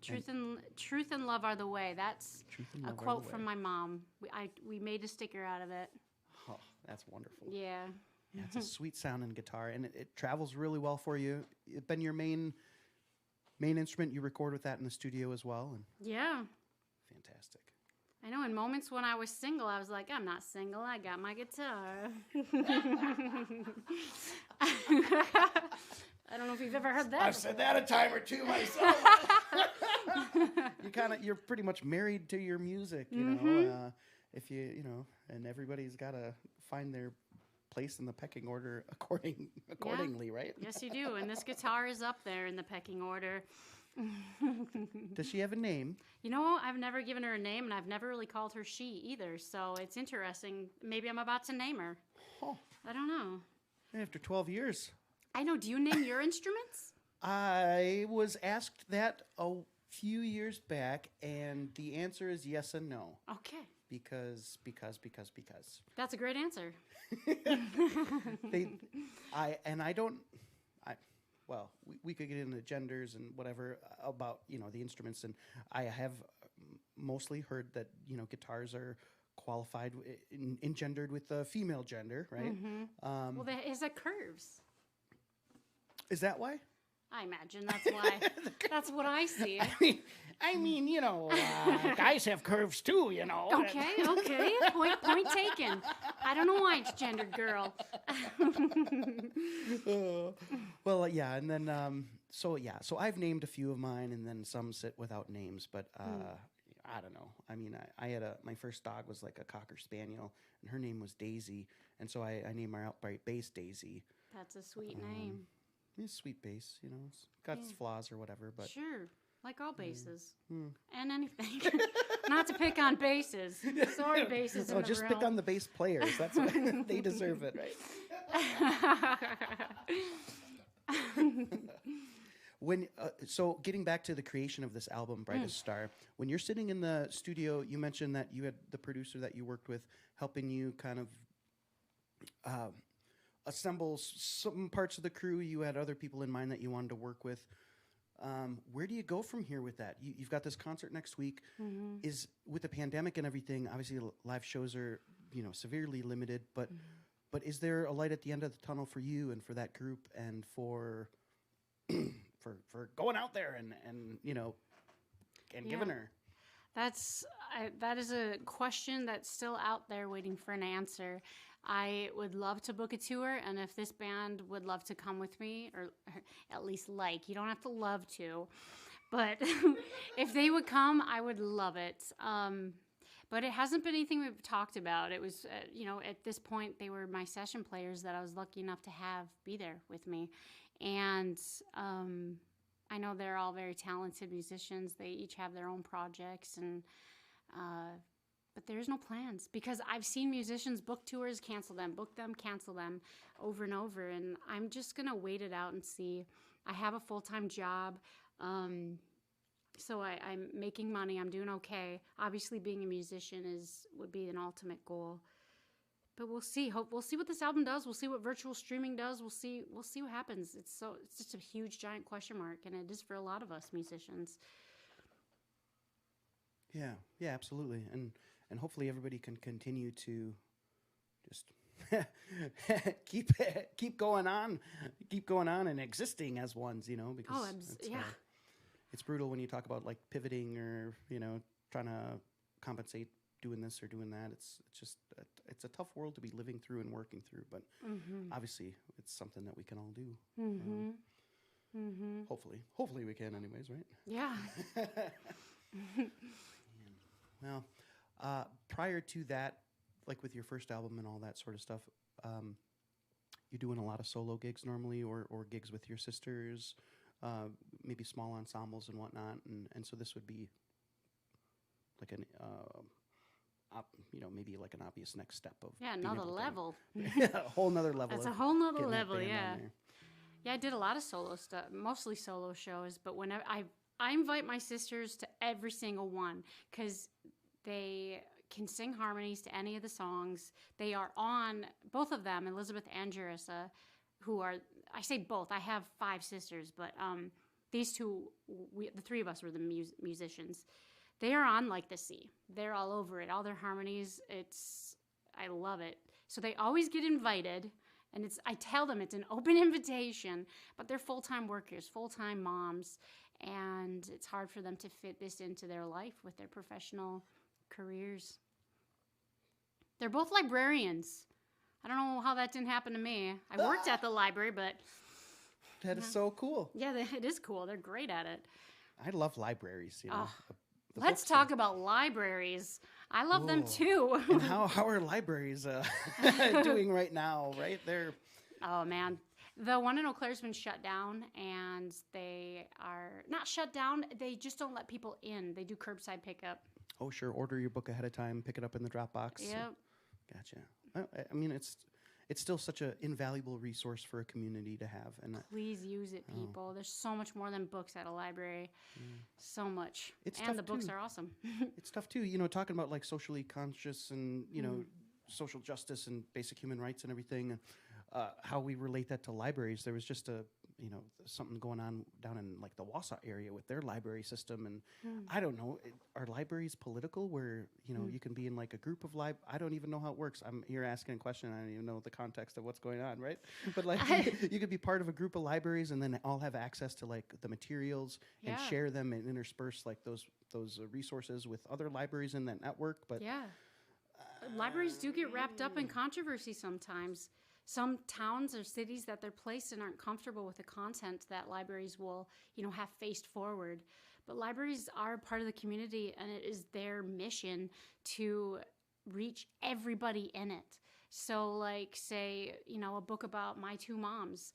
A: Truth and love are the way. That's
B: Truth and
A: a
B: love are
A: quote
B: the
A: from
B: way.
A: my mom. We made a sticker out of it.
B: Oh, that's wonderful.
A: Yeah.
B: Yeah, it's a sweet sounding guitar, and it travels really well for you. It's been your main instrument. You record with that in the studio as well, and
A: Yeah.
B: fantastic.
A: I know in moments when I was single, I was like, I'm not single. I got my guitar. I don't know if you've ever heard that.
B: I've said that a time or two myself. You're pretty much married to your music, you know. If and everybody's got to find their place in the pecking order accordingly, right?
A: Yes, you do. And this guitar is up there in the pecking order.
B: Does she have a name?
A: I've never given her a name, and I've never really called her she either. So it's interesting. Maybe I'm about to name her.
B: Oh,
A: I don't know.
B: after 12 years.
A: I know. Do you name your instruments?
B: I was asked that a few years back, and the answer is yes and no.
A: Okay.
B: Because.
A: That's a great answer.
B: We could get into genders and whatever about, the instruments, and I have mostly heard that, guitars are qualified, engendered with the female gender, right?
A: Mm-hmm. Is that curves?
B: Is that why?
A: I imagine that's why. That's what I see.
B: I mean, guys have curves too,
A: Okay. Point taken. I don't know why it's gendered girl.
B: Yeah, and then so I've named a few of mine, and then some sit without names, but I don't know. I mean, I had my first dog was like a Cocker Spaniel, and her name was Daisy, and so I named my outright bass Daisy.
A: That's a sweet name.
B: It's sweet bass, it's got its flaws or whatever, but
A: sure, like all basses and anything. Not to pick on basses. Sorry, basses.
B: Oh, just pick on the bass players. That's what they deserve it, right? So getting back to the creation of this album, Brightest Star, when you're sitting in the studio, you mentioned that you had the producer that you worked with helping you kind of assemble some parts of the crew. You had other people in mind that you wanted to work with. Where do you go from here with that? You've got this concert next week. Is with the pandemic and everything, obviously live shows are severely limited, but is there a light at the end of the tunnel for you and for that group and for for going out there and giving her?
A: That is a question that's still out there waiting for an answer. I would love to book a tour, and if this band would love to come with me, or at least you don't have to love to, but if they would come, I would love it. But it hasn't been anything we've talked about. It was, at this point, they were my session players that I was lucky enough to have be there with me. And I know they're all very talented musicians. They each have their own projects, and but there's no plans because I've seen musicians book tours, cancel them, book them, cancel them over and over, and I'm just gonna wait it out and see. I have a full-time job, so I'm making money. I'm doing okay. Obviously, being a musician would be an ultimate goal. But we'll see. We'll see what this album does. We'll see what virtual streaming does. We'll see what happens. It's just a huge, giant question mark, and it is for a lot of us musicians.
B: Yeah, absolutely, and hopefully everybody can continue to just keep going on and existing as ones, because it's brutal when you talk about like pivoting or trying to compensate doing this or doing that. It's a tough world to be living through and working through, but obviously it's something that we can all do. Hopefully we can anyways, right?
A: Yeah.
B: Well, prior to that, like with your first album and all that sort of stuff, you're doing a lot of solo gigs normally, or gigs with your sisters, maybe small ensembles and whatnot, and so this would be like an maybe like an obvious next step of
A: another level.
B: A whole nother level.
A: That's a whole nother level, yeah. Yeah, I did a lot of solo stuff, mostly solo shows. But whenever I invite my sisters to every single one because they can sing harmonies to any of the songs. They are on, both of them, Elizabeth and Jerrika, who are, I say both, I have 5 sisters, but these two, the 3 of us were the musicians. They are on Like the Sea. They're all over it. All their harmonies, I love it. So they always get invited, and I tell them it's an open invitation, but they're full-time workers, full-time moms, and it's hard for them to fit this into their life with their professional careers. They're both librarians. I don't know how that didn't happen to me. I worked at the library, but...
B: That is so cool.
A: Yeah, it is cool. They're great at it.
B: I love libraries, you know.
A: Let's talk about libraries. I love them too.
B: And how are libraries doing right now, right?
A: Oh, man. The one in Eau Claire's been shut down, and they are not shut down. They just don't let people in. They do curbside pickup.
B: Oh, sure. Order your book ahead of time. Pick it up in the Dropbox.
A: Yep.
B: Gotcha. I mean, it's still such an invaluable resource for a community to have. And
A: please use it, people. There's so much more than books at a library. So much. And the books are awesome.
B: It's tough, too. You know, talking about, like, socially conscious and, you know, social justice and basic human rights and everything, and how we relate that to libraries. There was just something going on down in, like, the Wausau area with their library system. And I don't know, are libraries political where, you know, you can be in, like, a group of I don't even know how it works. I'm here asking a question. I don't even know the context of what's going on, right? But, like, you could be part of a group of libraries and then all have access to, like, the materials and share them and intersperse, like, those resources with other libraries in that network. But
A: libraries do get wrapped up in controversy sometimes. Some towns or cities that they're placed in aren't comfortable with the content that libraries will, you know, have faced forward. But libraries are part of the community, and it is their mission to reach everybody in it. So, like, say, you know, a book about my 2 moms,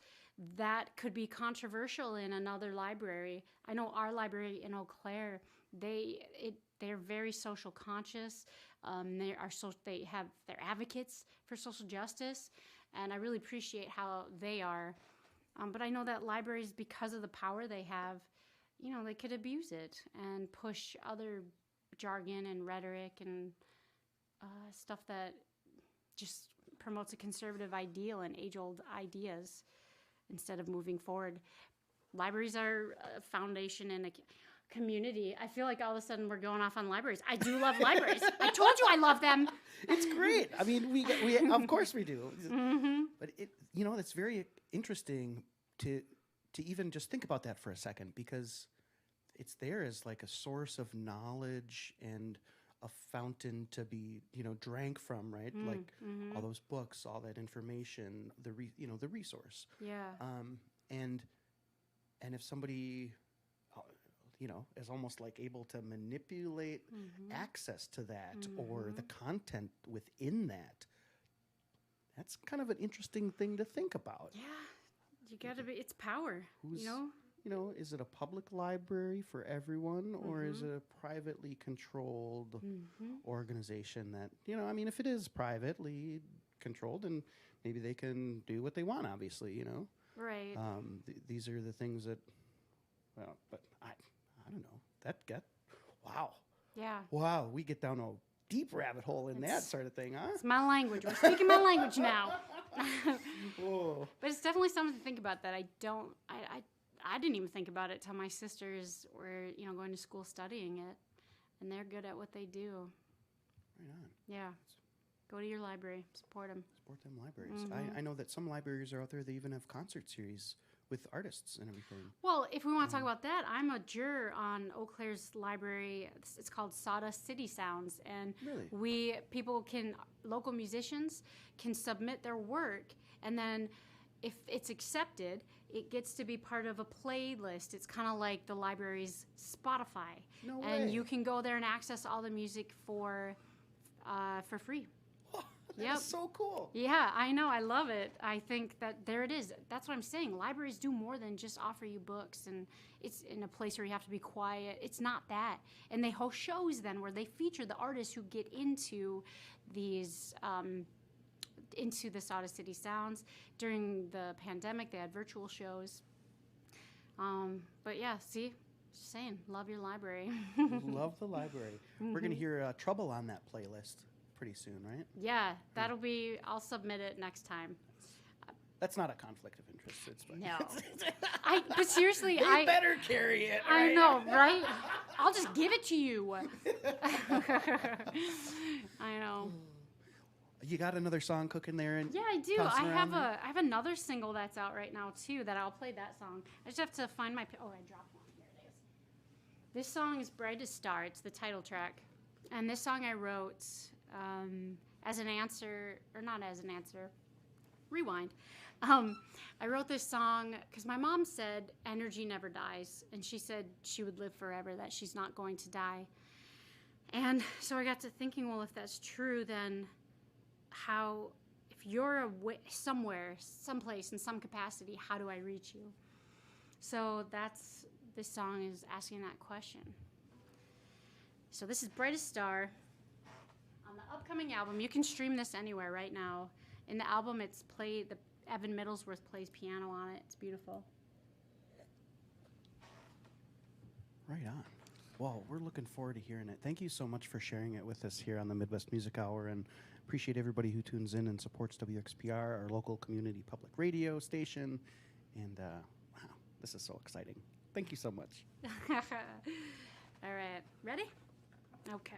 A: that could be controversial in another library. I know our library in Eau Claire, they're very social conscious. They have their advocates for social justice. And I really appreciate how they are. But I know that libraries, because of the power they have, you know, they could abuse it and push other jargon and rhetoric and stuff that just promotes a conservative ideal and age-old ideas instead of moving forward. Libraries are a foundation and a community. I feel like all of a sudden we're going off on libraries. I do love libraries. I told you I love them.
B: It's great. I mean, we of course we do. But you know, it's very interesting to even just think about that for a second, because it's there as like a source of knowledge and a fountain to be, you know, drank from, right? Like all those books, all that information, the resource.
A: Yeah.
B: And if somebody, you know, is almost like able to manipulate access to that or the content within that, that's kind of an interesting thing to think about.
A: Yeah, you gotta be, it's power,
B: You know, is it a public library for everyone, or is it a privately controlled organization that, you know, I mean, if it is privately controlled, and maybe they can do what they want, obviously, you know.
A: Right.
B: These are the things that, well, but I don't know. Wow.
A: Yeah.
B: Wow, we get down a deep rabbit hole in that sort of thing, huh?
A: It's my language. We're speaking my language now.
B: Whoa.
A: But it's definitely something to think about that I didn't even think about it till my sisters were, you know, going to school studying it, and they're good at what they do.
B: Right on.
A: Yeah. Go to your library. Support them.
B: Support them libraries. I know that some libraries are out there, they even have concert series with artists and everything.
A: Well, if we want to talk about that, I'm a juror on Eau Claire's library. It's called Sawdust City Sounds, and local musicians can submit their work, and then if it's accepted, it gets to be part of a playlist. It's kind of like the library's Spotify.
B: No way.
A: And you can go there and access all the music for free.
B: That's so cool.
A: Yeah, I know. I love it. I think that there it is. That's what I'm saying. Libraries do more than just offer you books, and it's in a place where you have to be quiet. It's not that. And they host shows then where they feature the artists who get into these into the Sawdust City Sounds. During the pandemic, they had virtual shows. But yeah, see, just saying, love your library.
B: Love the library. We're going to hear Trouble on that playlist pretty soon, right?
A: Yeah, that'll be, I'll submit it next time.
B: That's not a conflict of interest. It's fine.
A: No. But seriously,
B: they better carry it. Right?
A: I know, right? I'll just give it to you. I know.
B: You got another song cooking there? And
A: yeah, I do.
B: tossing
A: I
B: around there?
A: have another single that's out right now, too, that I'll play that song. I just have to find my... Oh, I dropped one. Here it is. This song is Brightest Star. It's the title track. And this song I wrote as an answer... Or not as an answer. Rewind. I wrote this song because my mom said energy never dies, and she said she would live forever, that she's not going to die. And so I got to thinking, well, if that's true, then how, if you're somewhere, someplace, in some capacity, how do I reach you? So this song is asking that question. So this is Brightest Star. On the upcoming album, you can stream this anywhere right now. In the album, it's played, Evan Middlesworth plays piano on it. It's beautiful.
B: Right on. Well, we're looking forward to hearing it. Thank you so much for sharing it with us here on the Midwest Music Hour, and appreciate everybody who tunes in and supports WXPR, our local community public radio station. And wow, this is so exciting. Thank you so much.
A: All right. Ready? Okay.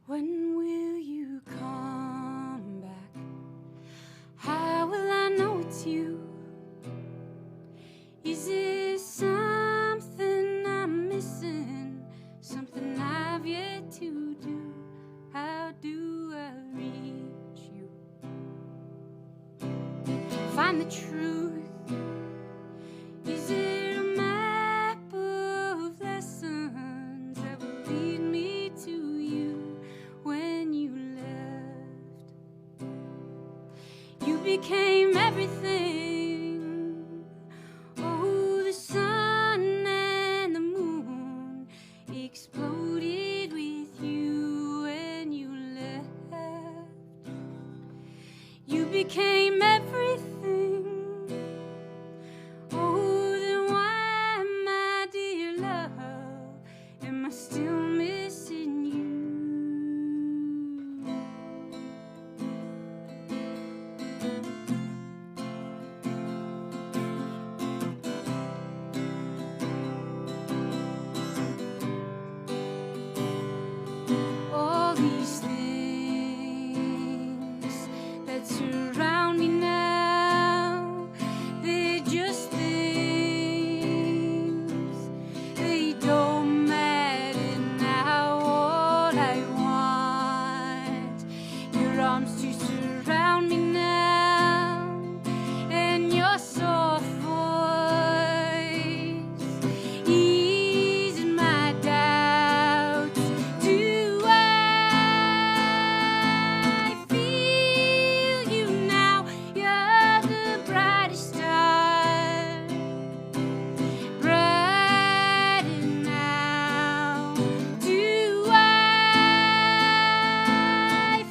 A: When will you come back? How will I know it's you? Is it something I'm missing? Something I've yet to do? How do I reach you? Find the truth. Is it a map of lessons that will lead me to you? When you left, you became everything. Oh, the sun and the moon exploded with you when you left. You became everything. Oh, then why, my dear love, am I still missing you? All these things that surround me now, they're just things. They don't matter now. All I want, your arms to surround me now, and your soft voice ease my doubts. Do I feel you now? You're the brightest star, brighter now. Do I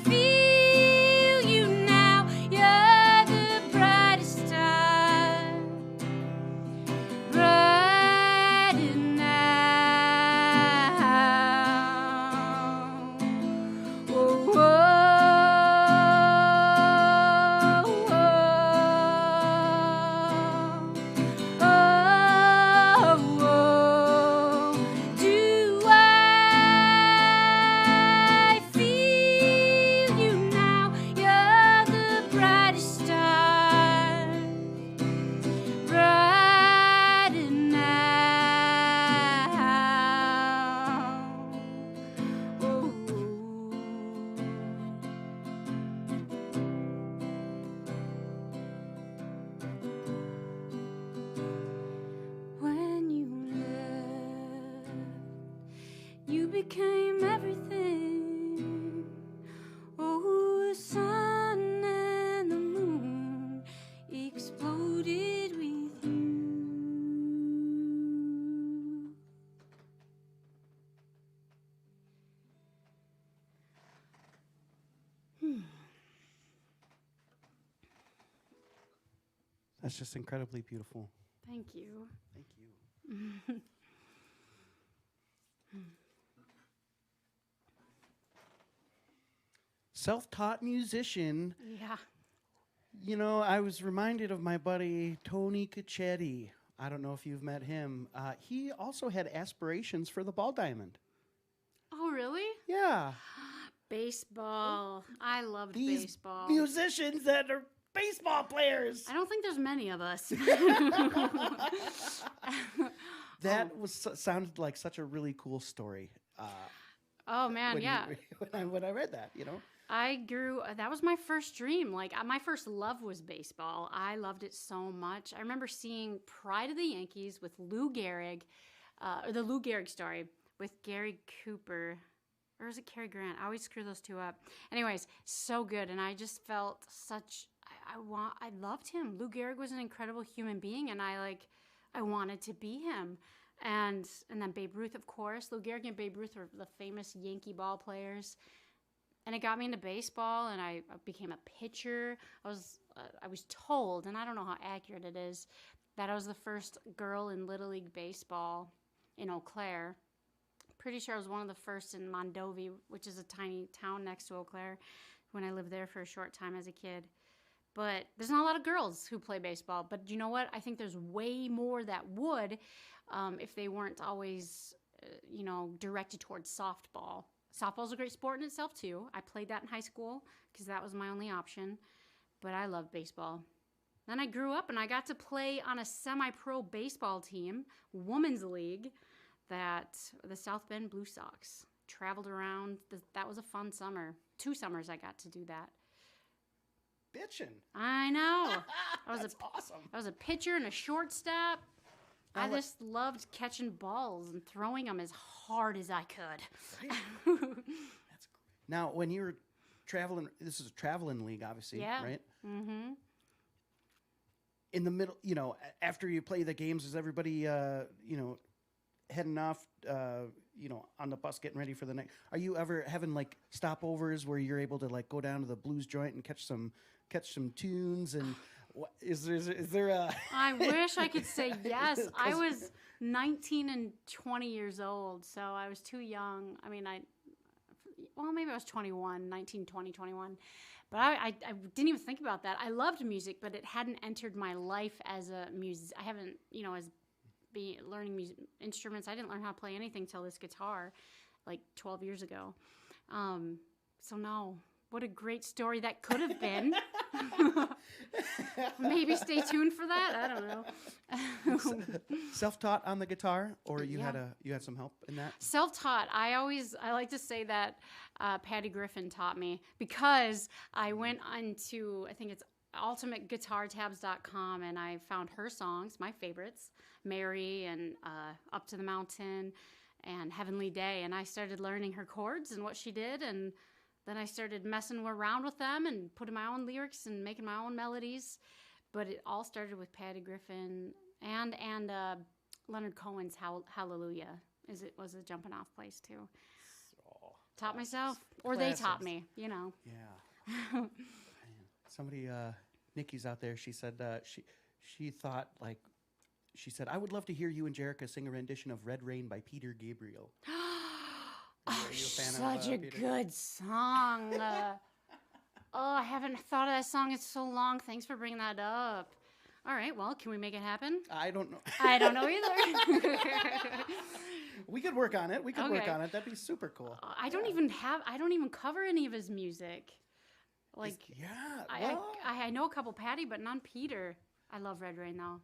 A: feel you now? You're the brightest star, brighter now. Oh, oh, oh, oh, oh. Do I feel you now? You're the brightest star, brighter now. Oh. When you left, you became everything.
B: That's just incredibly beautiful.
A: Thank you.
B: Thank you. Self-taught musician.
A: Yeah.
B: You know, I was reminded of my buddy Tony Cacchetti. I don't know if you've met him. He also had aspirations for the ball diamond.
A: Oh, really?
B: Yeah.
A: Baseball. I loved
B: These
A: baseball.
B: musicians that are baseball players.
A: I don't think there's many of us.
B: That sounded like such a really cool story.
A: Oh, man,
B: when
A: yeah.
B: When I read that, you know.
A: That was my first dream. Like, my first love was baseball. I loved it so much. I remember seeing Pride of the Yankees with Lou Gehrig, or the Lou Gehrig story with Gary Cooper. Or is it Cary Grant? I always screw those two up. Anyways, so good. And I just felt I loved him. Lou Gehrig was an incredible human being, and I wanted to be him. And then Babe Ruth, of course. Lou Gehrig and Babe Ruth were the famous Yankee ball players. And it got me into baseball, and I became a pitcher. I was told, and I don't know how accurate it is, that I was the first girl in Little League Baseball in Eau Claire. Pretty sure I was one of the first in Mondovi, which is a tiny town next to Eau Claire, when I lived there for a short time as a kid. But there's not a lot of girls who play baseball. But you know what? I think there's way more that would if they weren't always, directed towards softball. Softball's a great sport in itself, too. I played that in high school because that was my only option. But I love baseball. Then I grew up and I got to play on a semi-pro baseball team, women's league, that the South Bend Blue Sox traveled around. That was a fun summer. 2 summers I got to do that.
B: Bitchin'.
A: I know.
B: That's awesome.
A: I was a pitcher and a shortstop. I just loved catching balls and throwing them as hard as I could.
B: Right. That's great. Now, when you were traveling, this is a traveling league, obviously,
A: yeah.
B: right?
A: Mm-hmm.
B: In the middle, after you play the games, is everybody, heading off, on the bus, getting ready for the next? Are you ever having stopovers where you're able to go down to the blues joint and catch some tunes? And is there a? I
A: wish I could say yes. I was 19 and 20 years old, so I was too young. I mean, maybe I was 21, 19, 20, 21. But I didn't even think about that. I loved music, but it hadn't entered my life as a music. I haven't, learning music instruments. I didn't learn how to play anything till this guitar, 12 years ago. So no, what a great story that could have been. Maybe stay tuned for that. I don't know.
B: Self-taught on the guitar, or you had some help in that?
A: Self-taught. I like to say that Patty Griffin taught me, because I went onto, I think it's ultimateguitartabs.com, and I found her songs, my favorites, Mary and Up to the Mountain and Heavenly Day, and I started learning her chords and what she did, and then I started messing around with them and putting my own lyrics and making my own melodies. But it all started with Patty Griffin and Leonard Cohen's Hallelujah. Was a jumping off place too. Taught myself, or
B: classics.
A: They taught me,
B: Yeah. Somebody, Nikki's out there. She said she thought she said, I would love to hear you and Jerrika sing a rendition of Red Rain by Peter Gabriel.
A: Such a good song. I haven't thought of that song in so long. Thanks for bringing that up. All right, well, can we make it happen?
B: I don't know.
A: I don't know either.
B: We could work on it. Work on it. That'd be super cool.
A: I don't even cover any of his music. I know a couple Patty, but none Peter. I love Red Rain though.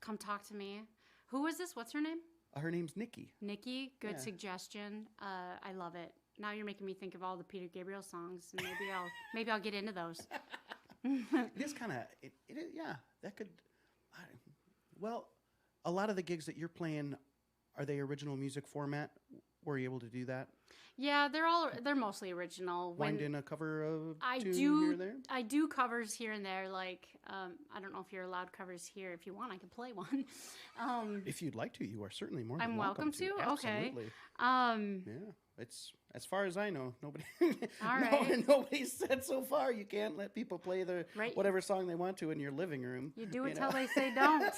A: Come Talk to Me. Who is this? What's her name?
B: Her name's Nikki.
A: Nikki, good suggestion. I love it. Now you're making me think of all the Peter Gabriel songs, and maybe I'll get into those.
B: It is kind of that could. Well, a lot of the gigs that you're playing, are they original music format? Were you able to do that?
A: Yeah, they're mostly original.
B: Wind in a cover of tune here and there?
A: I do covers here and there. I don't know if you're allowed covers here. If you want, I can play one. If
B: you'd like to, you are certainly more
A: I'm
B: than welcome
A: to.
B: Absolutely.
A: Okay.
B: Yeah, As far as I know, nobody.
A: All right.
B: Nobody said so far you can't let people play the
A: Right.
B: whatever song they want to in your living room.
A: You do it
B: know?
A: till they say don't.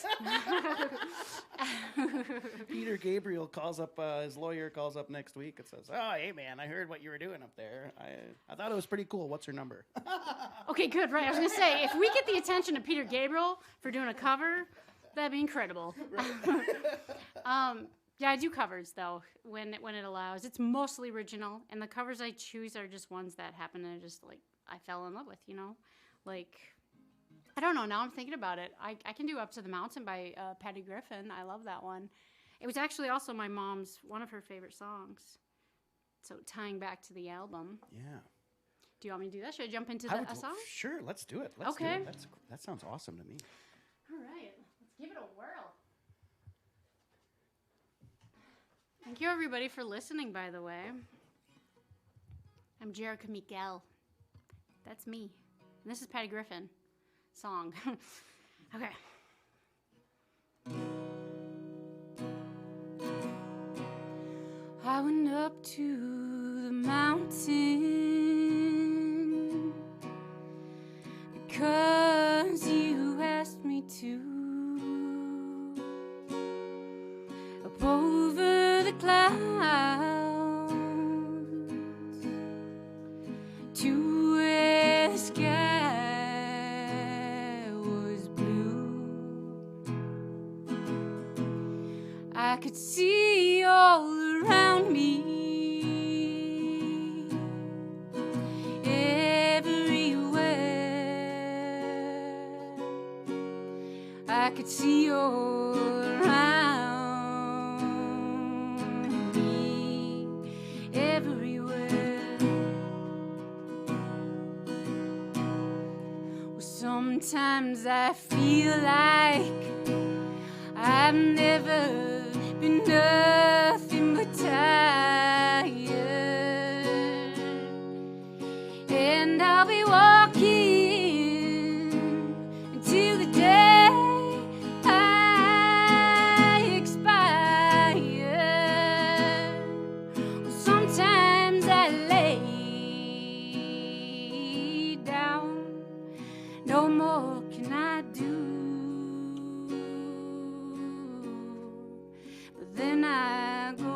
B: Peter Gabriel calls up, his lawyer calls up next week and says, "Oh, hey man, I heard what you were doing up there. I thought it was pretty cool. What's her number?"
A: Okay, good, right. I was going to say, if we get the attention of Peter Gabriel for doing a cover, that'd be incredible. Yeah, I do covers, though, when it allows. It's mostly original, and the covers I choose are just ones that happen to just, like, I fell in love with, you know? Like, I don't know, now I'm thinking about it. I can do Up to the Mountain by Patty Griffin. I love that one. It was actually also my mom's, one of her favorite songs. So tying back to the album.
B: Yeah.
A: Do you want me to do that? Should I jump into a song?
B: Sure, let's do it. Let's
A: Okay.
B: do it. That sounds awesome to me.
A: All right, let's give it a whirl. Thank you, everybody, for listening, by the way. I'm Jerrika Mighelle. That's me. And this is Patty Griffin. Song. Okay. I went up to the mountain because you asked me to. Up over the clouds to where the sky was blue. I could see all around me, everywhere. I could see all around me, everywhere. Well, sometimes I feel like I've never been nothing but tired, and I'll be walking until the day I expire. Well, sometimes I lay down, no more can I do. Then I go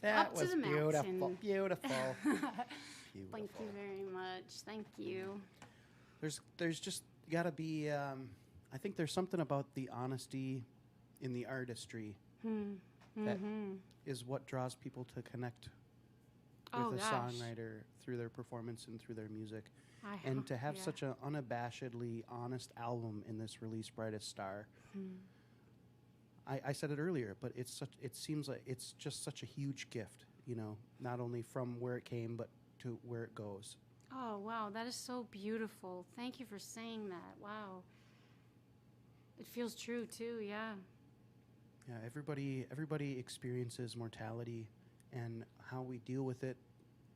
B: That
A: Up to
B: was
A: the
B: beautiful.
A: mountain.
B: Beautiful.
A: Thank you very much. Thank you.
B: There's just got to be. I think there's something about the honesty in the artistry that is what draws people to connect with a songwriter through their performance and through their music. And to have such an unabashedly honest album in this release, Brightest Star. I said it earlier, but it seems like it's just such a huge gift, you know, not only from where it came, but to where it goes.
A: Oh, wow. That is so beautiful. Thank you for saying that. Wow. It feels true, too. Yeah.
B: Yeah, everybody experiences mortality, and how we deal with it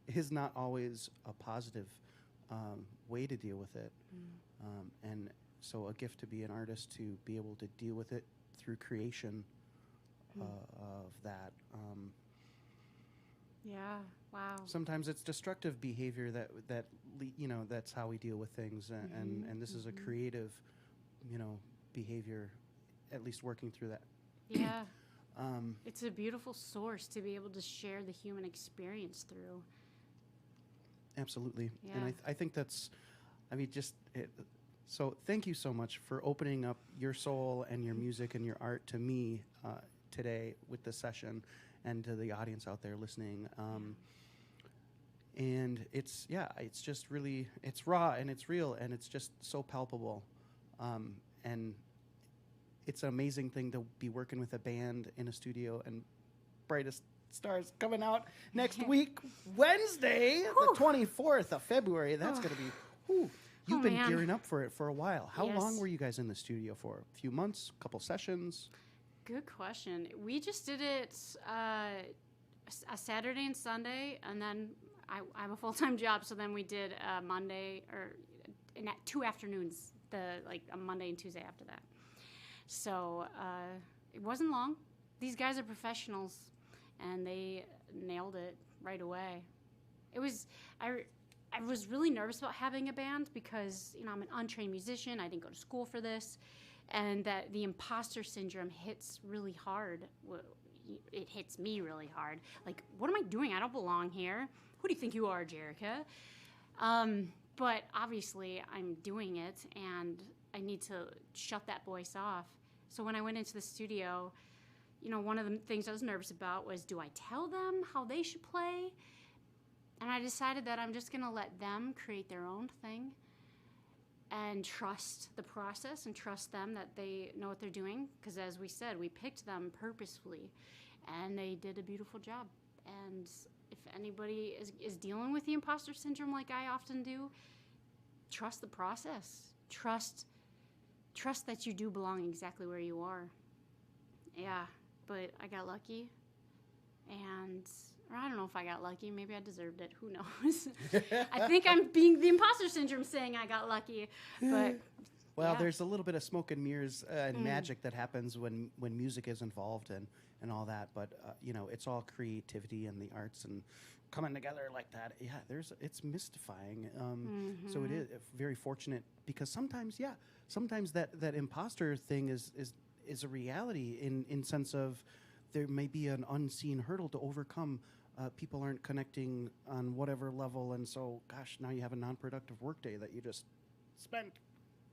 B: is not always a positive way to deal with it. And so a gift to be an artist, to be able to deal with it through creation of that.
A: Yeah, wow.
B: Sometimes it's destructive behavior that you know, that's how we deal with things, and this is a creative, you know, behavior, at least working through that.
A: Yeah. It's a beautiful source to be able to share the human experience through.
B: Absolutely.
A: Yeah.
B: And I think that's, I mean, so thank you so much for opening up your soul and your music and your art to me today with this session, and to the audience out there listening. And it's just really, it's raw and it's real and it's just so palpable. And it's an amazing thing to be working with a band in a studio, and Brightest Star's coming out next week, Wednesday, the 24th of February. That's going to be, you've been gearing up for it for a while. How long were you guys in the studio for? A few months, a couple sessions?
A: Good question. We just did it a Saturday and Sunday, and then I have a full-time job, so then we did Monday, or 2 afternoons, a Monday and Tuesday after that. So it wasn't long. These guys are professionals, and they nailed it right away. I was really nervous about having a band because, you know, I'm an untrained musician. I didn't go to school for this, and that the imposter syndrome hits really hard. It hits me really hard. Like, what am I doing? I don't belong here. Who do you think you are, Jerrika? But obviously, I'm doing it, and I need to shut that voice off. So when I went into the studio, you know, one of the things I was nervous about was, do I tell them how they should play? And I decided that I'm just going to let them create their own thing and trust the process and trust them that they know what they're doing. Because as we said, we picked them purposefully, and they did a beautiful job. And if anybody is dealing with the imposter syndrome like I often do, trust the process. Trust that you do belong exactly where you are. Yeah, but I got lucky, and or I don't know if I got lucky. Maybe I deserved it. Who knows? I think I'm being the imposter syndrome saying I got lucky, but
B: well, there's a little bit of smoke and mirrors and magic that happens when music is involved and all that. But you know, it's all creativity and the arts and coming together like that. Yeah, it's mystifying. So it is very fortunate, because sometimes that imposter thing is a reality in sense of there may be an unseen hurdle to overcome. People aren't connecting on whatever level, and so, gosh, now you have a non-productive workday that you just spent.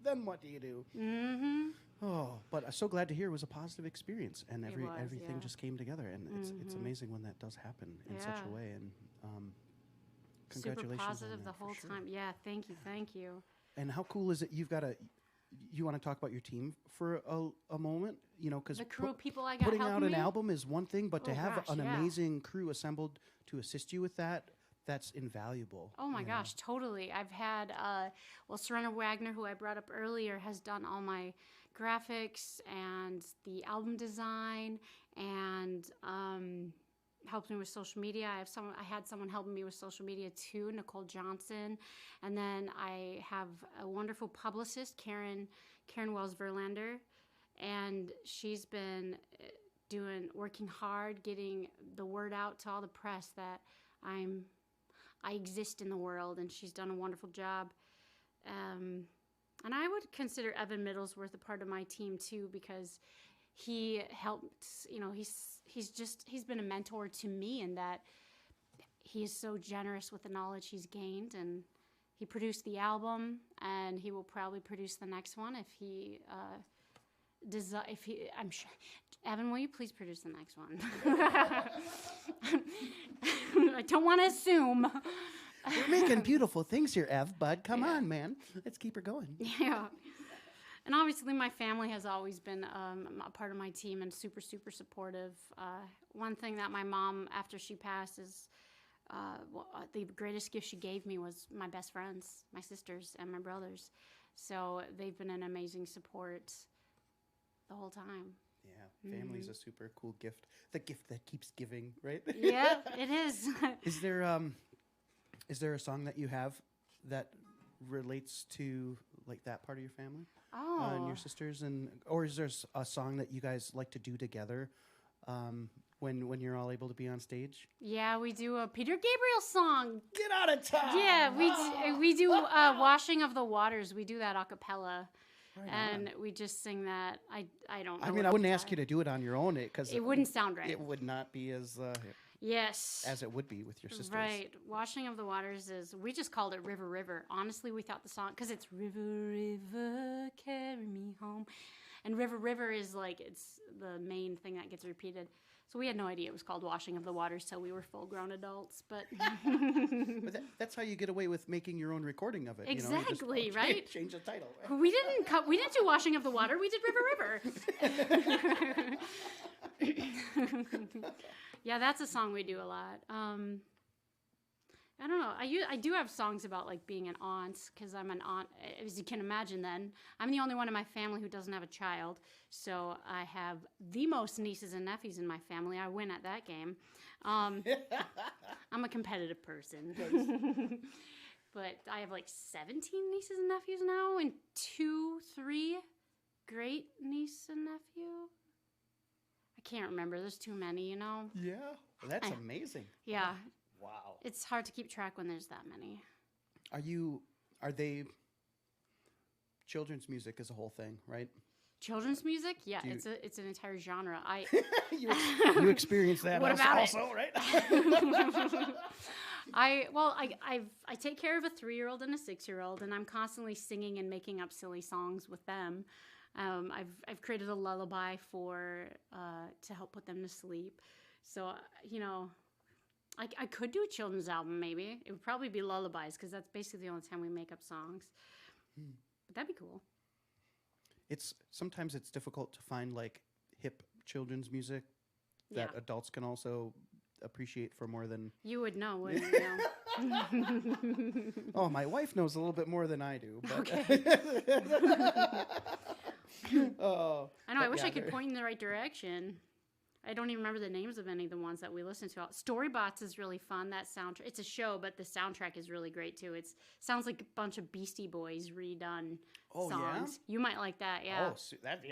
B: Then what do you do? Oh, but I'm so glad to hear it was a positive experience, and everything just came together, and it's amazing when that does happen in such a way. And congratulations!
A: Super positive
B: on that,
A: the whole time. Yeah, thank you.
B: And how cool is it? You want to talk about your team for a moment? You know, because
A: the crew of people I got
B: putting out an
A: me?
B: album is one thing, but to have an amazing crew assembled to assist you with that's invaluable.
A: Oh my gosh, totally. I've had, Serena Wagner, who I brought up earlier, has done all my graphics and the album design, and helped me with social media. I had someone helping me with social media too, Nicole Johnson. And then I have a wonderful publicist, Karen Wells Verlander, and she's been working hard, getting the word out to all the press that I exist in the world, and she's done a wonderful job. And I would consider Evan Middlesworth a part of my team too, because he helped, he's been a mentor to me in that he is so generous with the knowledge he's gained, and he produced the album, and he will probably produce the next one if he I'm sure. Evan, will you please produce the next one? I don't want to assume.
B: We're making beautiful things here, Ev, bud. Come on, man. Let's keep her going.
A: Yeah. And obviously my family has always been a part of my team and super, super supportive. One thing that my mom, after she passed, is the greatest gift she gave me was my best friends, my sisters and my brothers. So they've been an amazing support the whole time.
B: Yeah, family's a super cool gift. The gift that keeps giving, right?
A: Yeah, it is.
B: Is there a song that you have that relates to like that part of your family? And your sisters, or is there a song that you guys like to do together when you're all able to be on stage?
A: Yeah, we do a Peter Gabriel song.
B: Get out of town!
A: Yeah, we do Washing of the Waters. We do that a cappella. Right and on. We just sing that. I don't know.
B: I mean, I wouldn't ask you to do it on your own because
A: it wouldn't sound right.
B: It would not be as
A: yes
B: as it would be with your sisters.
A: Right. Washing of the Waters we just called it River River. Honestly, we thought the song because it's River River carry me home, and River River is like it's the main thing that gets repeated. So we had no idea it was called Washing of the Waters till we were full-grown adults. But,
B: but that's how you get away with making your own recording of it.
A: Exactly,
B: you
A: right?
B: Change the title.
A: We didn't do Washing of the Water. We did River River. Yeah, that's a song we do a lot. I don't know. I do have songs about like being an aunt because I'm an aunt, as you can imagine. Then I'm the only one in my family who doesn't have a child, so I have the most nieces and nephews in my family. I win at that game. I'm a competitive person, but I have like 17 nieces and nephews now, and 3 great niece and nephew. I can't remember. There's too many,
B: Yeah, well, that's amazing.
A: Yeah.
B: Wow.
A: It's hard to keep track when there's that many.
B: Are they children's music is a whole thing, right?
A: Children's music? Yeah, it's an entire genre.
B: You experience that
A: what about
B: also, right?
A: I take care of a 3-year-old and a 6-year-old, and I'm constantly singing and making up silly songs with them. I've created a lullaby to help put them to sleep. So I could do a children's album, maybe. It would probably be lullabies, because that's basically the only time we make up songs. But that'd be cool.
B: Sometimes it's difficult to find, like, hip children's music that adults can also appreciate for more than...
A: You would know, wouldn't you?
B: Oh, my wife knows a little bit more than I do. But
A: okay. I know, I wish
B: yeah,
A: I could point in the right direction. I don't even remember the names of any of the ones that we listen to. Storybots is really fun. That soundtrack, it's a show, but the soundtrack is really great too. It sounds like a bunch of Beastie Boys redone songs. Yeah? You might like that, yeah.
B: Oh,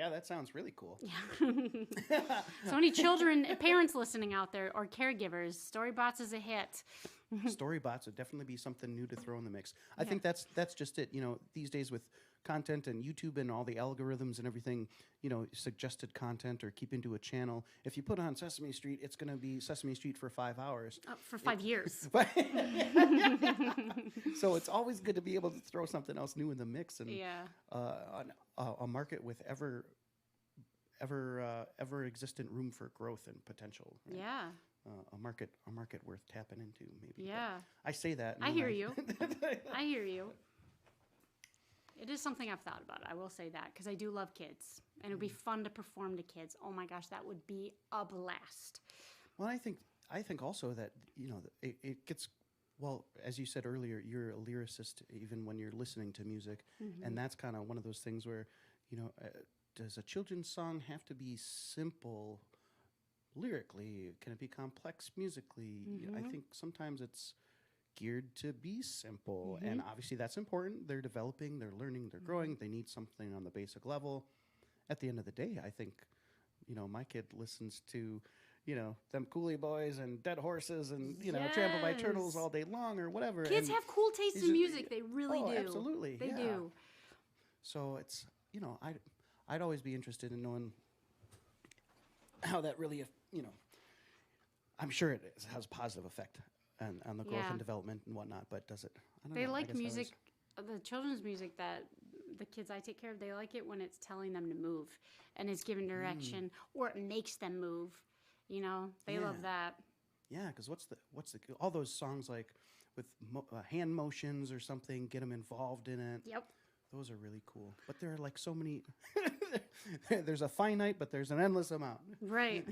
B: that sounds really cool.
A: Yeah. So any children, parents listening out there, or caregivers, Storybots is a hit.
B: Storybots would definitely be something new to throw in the mix. I think that's just it. These days with content and YouTube and all the algorithms and everything, suggested content or keep into a channel. If you put on Sesame Street, it's going to be Sesame Street for 5 hours.
A: For 5 years.
B: So it's always good to be able to throw something else new in the mix, and a market with ever existent room for growth and potential. Right?
A: Yeah.
B: A market worth tapping into, maybe.
A: Yeah.
B: But I say that.
A: I hear you. I hear you. It is something I've thought about. I will say that, because I do love kids, and it would be fun to perform to kids. Oh my gosh, that would be a blast.
B: Well, I think also that it gets, well, as you said earlier, you're a lyricist even when you're listening to music, and that's kind of one of those things where does a children's song have to be simple lyrically? Can it be complex musically? I think sometimes it's geared to be simple, and obviously that's important. They're developing, they're learning, they're growing. They need something on the basic level. At the end of the day, I think my kid listens to them Coolie Boys and Dead Horses and Trampled by Turtles all day long or whatever.
A: Kids have cool taste in music. They really do.
B: Absolutely,
A: they do.
B: So it's I'd always be interested in knowing how that really, I'm sure it has a positive effect on the growth
A: Yeah.
B: and development and whatnot. But does it? I don't
A: They
B: know. I
A: like
B: guess that
A: music,
B: was-
A: the children's music that the kids I take care of, they like it when it's telling them to move and it's giving direction or it makes them move. They love
B: Yeah.
A: that.
B: Yeah, because what's the all those songs like with hand motions or something, get them involved in it.
A: Yep.
B: Those are really cool. But there are like so many. There's a finite, but there's an endless amount.
A: Right.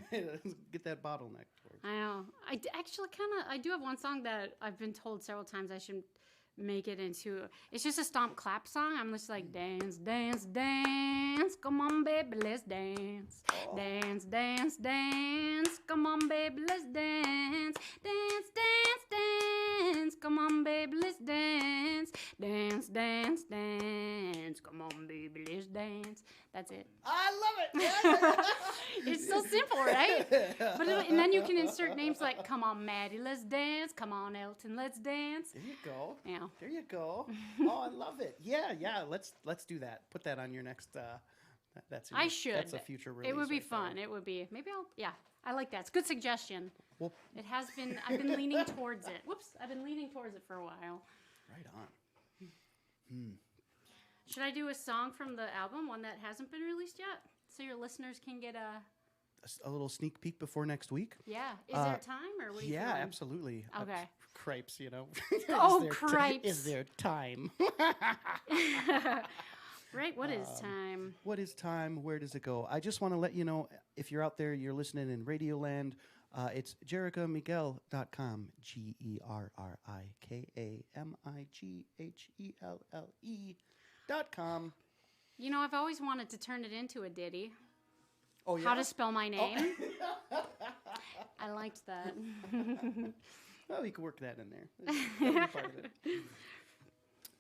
B: Get that bottleneck towards.
A: I know. Actually I do have one song that I've been told several times I should make it into. It's just a stomp clap song. I'm just like dance, dance, dance. Come on, baby, let's dance. Dance, dance, dance. Come on, baby, let's dance. Dance, dance, dance. Come on, baby, let's dance. Dance, dance, dance. Come on, baby, let's dance. That's it.
B: I love it.
A: It's so simple, right? And then you can insert names like, come on, Maddie, let's dance. Come on, Elton, let's dance.
B: There you go.
A: Yeah.
B: There you go. Oh, I love it. Yeah. Let's do that. Put that on your next. That's.
A: I should.
B: That's a future release.
A: It would be
B: right there.
A: fun. It would be. Maybe I'll. Yeah, I like that. It's a good suggestion.
B: Well,
A: It has been. I've been leaning towards it. Whoops. I've been leaning towards it for a while.
B: right on.
A: Should I do a song from the album, one that hasn't been released yet, so your listeners can get a?
B: A little sneak peek before next week.
A: Yeah. Is there time or what? Are you
B: Yeah,
A: feeling?
B: absolutely.
A: Okay.
B: Cripes,
A: Oh,
B: Is there
A: cripes.
B: Is there time?
A: Right. What is time?
B: What is time? Where does it go? I just want to let you know, if you're out there, you're listening in Radioland, it's JerrikaMighelle.com, GerrikaMighelle.com.
A: I've always wanted to turn it into a ditty.
B: Oh, yeah?
A: How to spell my name. I liked that.
B: Well, you can work that in there. That'll be part of it.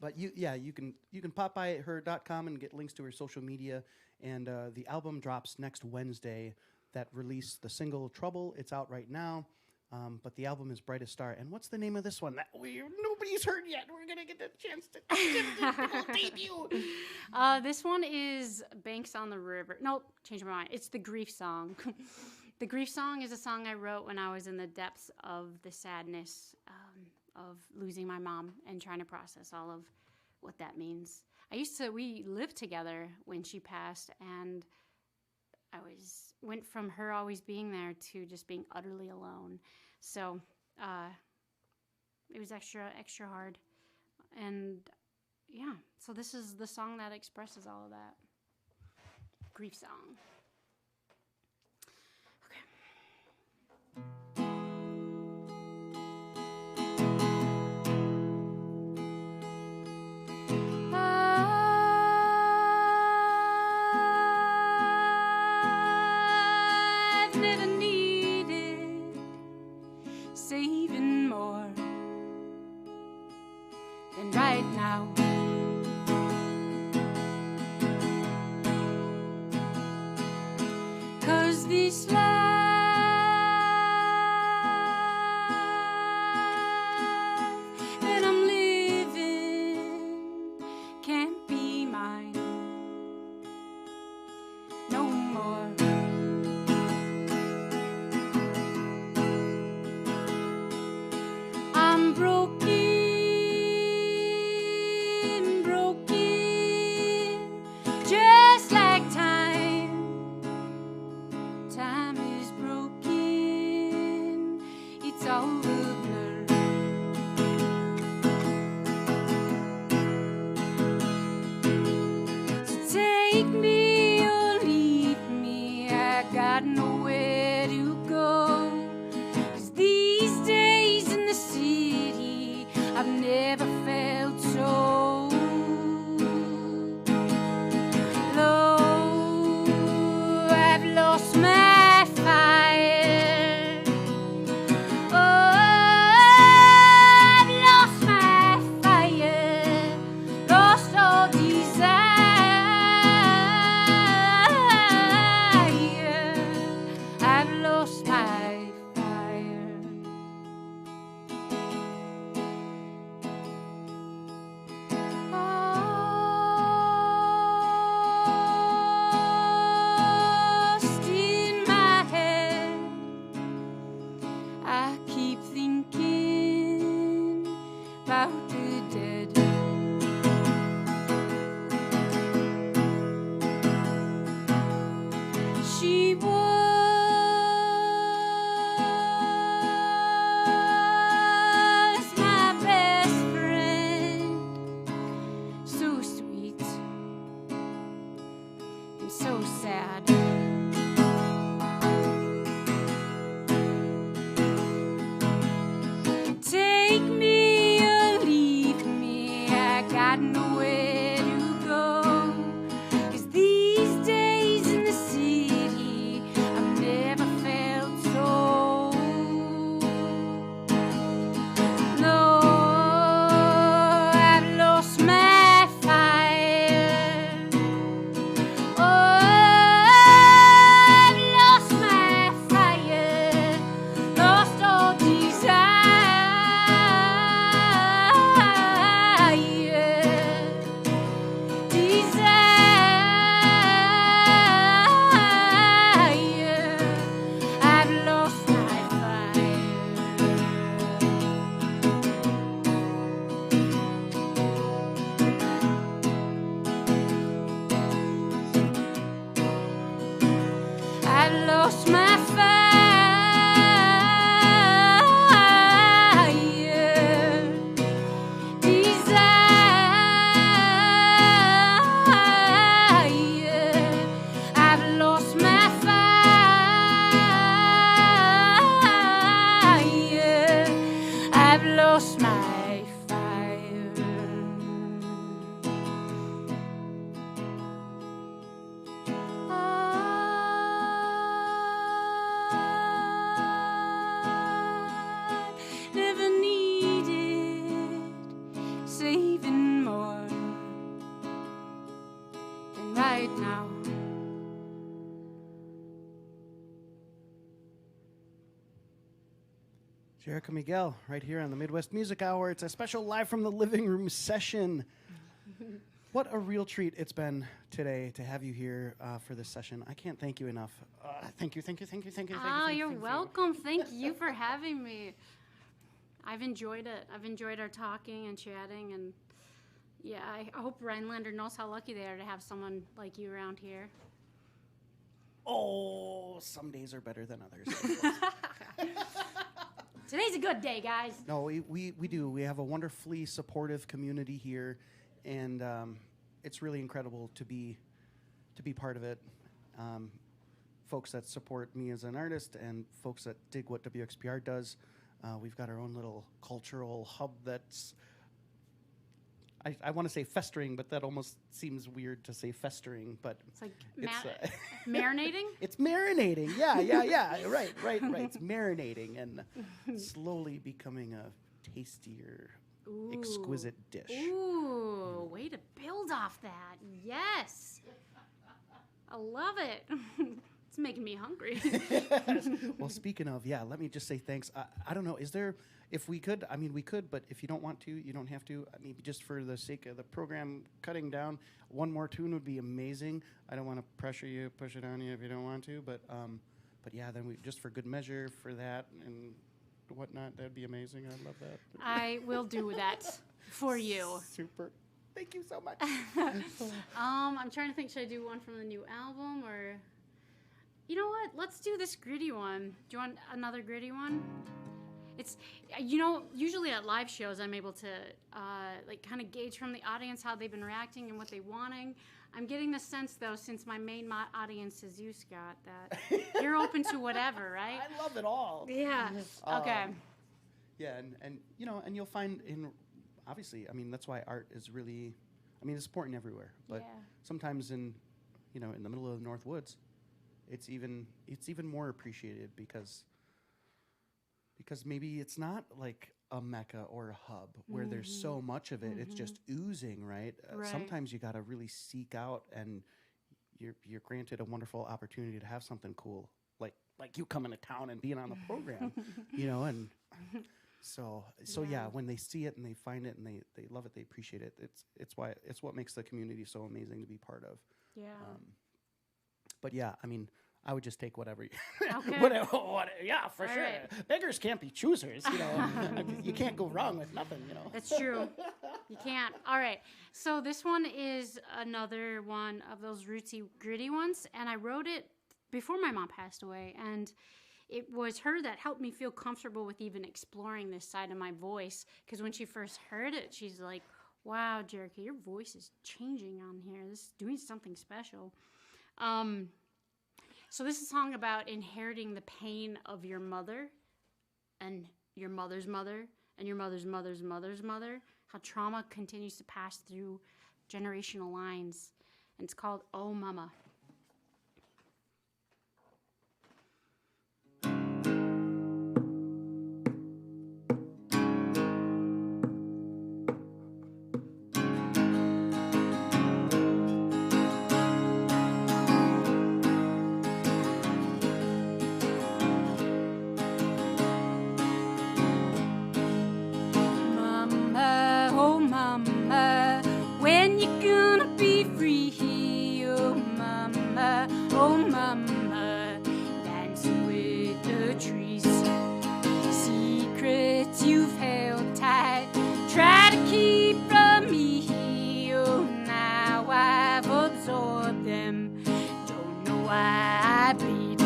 B: But you can pop by at her.com and get links to her social media. And the album drops next Wednesday. That released the single Trouble. It's out right now. But the album is Brightest Star. And what's the name of this one? That nobody's heard yet. We're gonna get the chance to debut.
A: This one is Banks on the River. Nope, change my mind. It's the Grief Song. The Grief Song is a song I wrote when I was in the depths of the sadness of losing my mom and trying to process all of what that means. We lived together when she passed, and went from her always being there to just being utterly alone. So it was extra hard. And yeah, so this is the song that expresses all of that. Grief song. I've never needed saving more than right now. 'Cause this life that I'm living can't be mine no more. I'm broken, just like time. Time is broken, it's all a blur. So take me or leave me, I got nowhere to go. 'Cause these days in the city, I've never felt so low. I've lost my fire. Oh, I've lost my fire, lost all desire. She was my best friend, so sweet and so sad. Take me or leave me, I got nowhere to go. 'Cause these days in the city, I've never felt so low. I've lost my fire. Oh, I've lost my fire, lost all desire. I've lost my fire. I've lost my fire. Desire. I've lost my fire. I've lost my fire. I never needed saving more than right now.
B: Jerrika Mighelle, right here on the Midwest Music Hour. It's a special live from the living room session. What a real treat it's been today to have you here for this session. I can't thank you enough. Thank you.
A: Oh, you're welcome. Thank you for having me. I've enjoyed it. I've enjoyed our talking and chatting, and yeah, I hope Rhinelander knows how lucky they are to have someone like you around here.
B: Oh, some days are better than others.
A: Today's a good day, guys.
B: No, we do. We have a wonderfully supportive community here, and it's really incredible to be part of it. Folks that support me as an artist and folks that dig what WXPR does. We've got our own little cultural hub that's, I want to say festering, but that almost seems weird to say festering, but
A: It's like
B: it's,
A: marinating?
B: it's marinating. Yeah. Right. It's marinating and slowly becoming a tastier,
A: Ooh.
B: exquisite dish.
A: Ooh, way to build off that. Yes. I love it. It's making me hungry.
B: Well, speaking of, yeah, let me just say thanks. I don't know, is there, if we could, I mean, we could, but if you don't want to, you don't have to. I mean, just for the sake of the program cutting down, one more tune would be amazing. I don't want to pressure you, push it on you if you don't want to, but yeah, then we, just for good measure for that and whatnot, that'd be amazing. I'd love that.
A: I will do that for you.
B: Super. Thank you so much.
A: I'm trying to think, should I do one from the new album or... You know what? Let's do this gritty one. Do you want another gritty one? It's, usually at live shows, I'm able to kind of gauge from the audience how they've been reacting and what they're wanting. I'm getting the sense, though, since my main audience is you, Scott, that you're open to whatever, right?
B: I love it all.
A: Yeah. Okay.
B: Yeah, and you'll find obviously, I mean, that's why art is really, I mean, it's important everywhere, but sometimes in the middle of the Northwoods, it's even more appreciated because maybe it's not like a mecca or a hub where there's so much of it. It's just oozing, right? Sometimes you got to really seek out, and you're granted a wonderful opportunity to have something cool, like you coming to town and being on the program, and so yeah, when they see it and they find it and they love it, they appreciate it. It's what makes the community so amazing to be part of.
A: Yeah.
B: But yeah, I mean, I would just take whatever.
A: Okay.
B: Yeah, for
A: All
B: sure.
A: right.
B: Beggars can't be choosers. You can't go wrong with nothing.
A: That's true. You can't. All right. So this one is another one of those rootsy, gritty ones, and I wrote it before my mom passed away, and it was her that helped me feel comfortable with even exploring this side of my voice. Because when she first heard it, she's like, "Wow, Jerrika, your voice is changing on here. This is doing something special." So this is a song about inheriting the pain of your mother and your mother's mother and your mother's mother's mother's mother. How trauma continues to pass through generational lines. And it's called "Oh Mama." Mama, oh mama, when you gonna be free? Oh mama, oh mama, dancing with the trees. Secrets you've held tight, try to keep from me. Oh, now I've absorbed them, don't know why I bleed.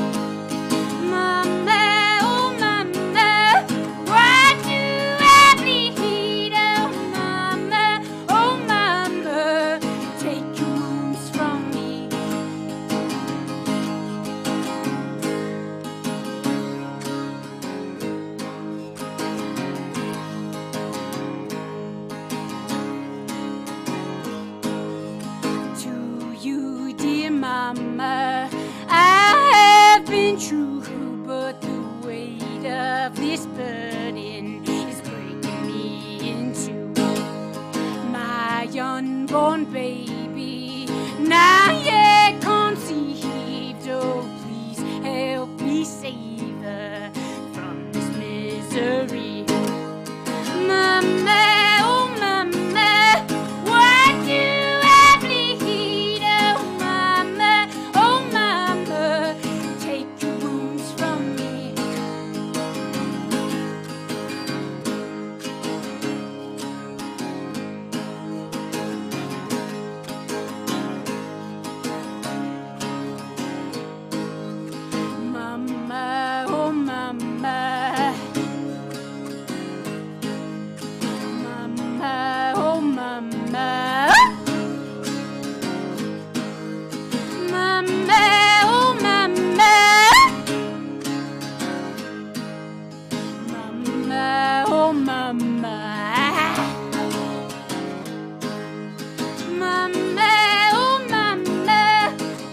A: Mama, oh mama, why do I bleed? Oh mama, take your wounds from me. To you, dear mama, I have been true, but the weight of this burden is breaking me in two. My unborn baby, not yet conceived. Oh, please help me save her from this misery. Mama, oh mama, why do I bleed? Oh mama, take your wounds from me. Mama, oh mama, mama, oh mama, mama, oh mama, mama, oh mama, mama, oh mama,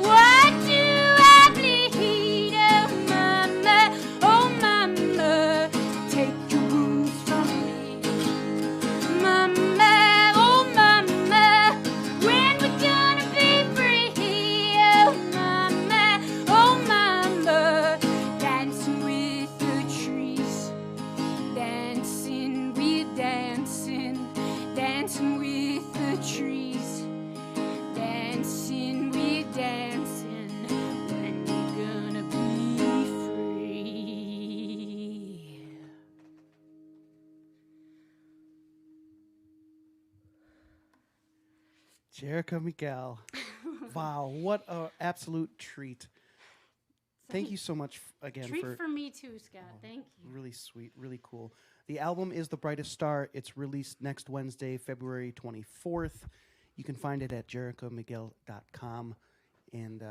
A: why do I bleed? Oh mama, take your wounds from me. Mama, oh mama, when we're gonna be free? Oh mama, dancing with the trees, dancing, we're dancing, dancing with the trees, dancing, we're dancing, when we're gonna be free.
B: Jerrika Mighelle. Wow, what an absolute treat. Thank you so much again
A: Treat
B: for
A: for me too, Scott. Thank you.
B: really sweet, really cool. The album is The Brightest Star. It's released next Wednesday, February 24th. You can find it at jerrikamighelle.com. And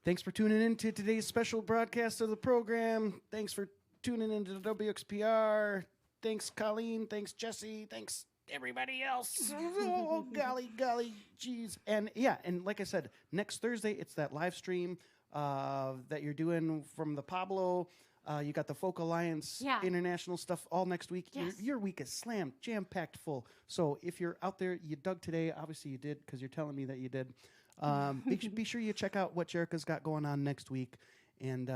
B: thanks for tuning in to today's special broadcast of the program. Thanks for tuning into the WXPR. Thanks, Colleen. Thanks, Jesse. Thanks, everybody else. Oh, golly, jeez. And yeah, and like I said, next Thursday, it's that live stream that you're doing from the Pablo. You got the Folk Alliance international stuff all next week.
A: Yes.
B: Your week is slammed, jam-packed full. So if you're out there, you dug today. Obviously you did because you're telling me that you did. Be sure you check out what Jerrika's got going on next week and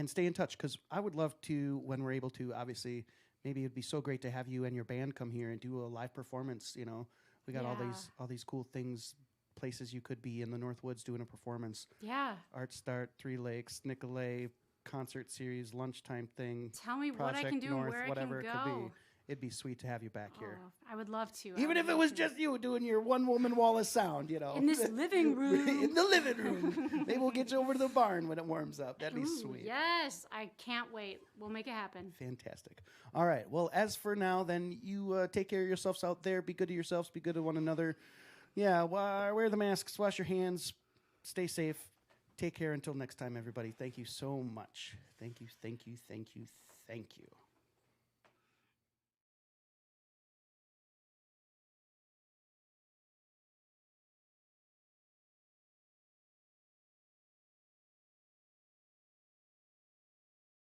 B: stay in touch because I would love to, when we're able to, obviously, maybe it'd be so great to have you and your band come here and do a live performance. You know, we got all these cool things, places you could be in the Northwoods doing a performance.
A: Yeah.
B: Art Start, Three Lakes, Nicolay, concert series, lunchtime thing.
A: Tell me what I can do,
B: North,
A: where
B: whatever
A: I can
B: it could
A: go.
B: be. it'd be sweet to have you back here.
A: Oh, I would love to.
B: Even if it was just you doing your one-woman wall of sound, you know.
A: in this living room.
B: In the living room. Maybe we'll get you over to the barn when it warms up. That'd be
A: Ooh,
B: sweet.
A: Yes, I can't wait. We'll make it happen.
B: Fantastic. All right. Well, as for now, then you take care of yourselves out there. Be good to yourselves. Be good to one another. Yeah, wear the masks. Wash your hands. Stay safe. Take care until next time, everybody. Thank you so much. Thank you, thank you, thank you, thank you.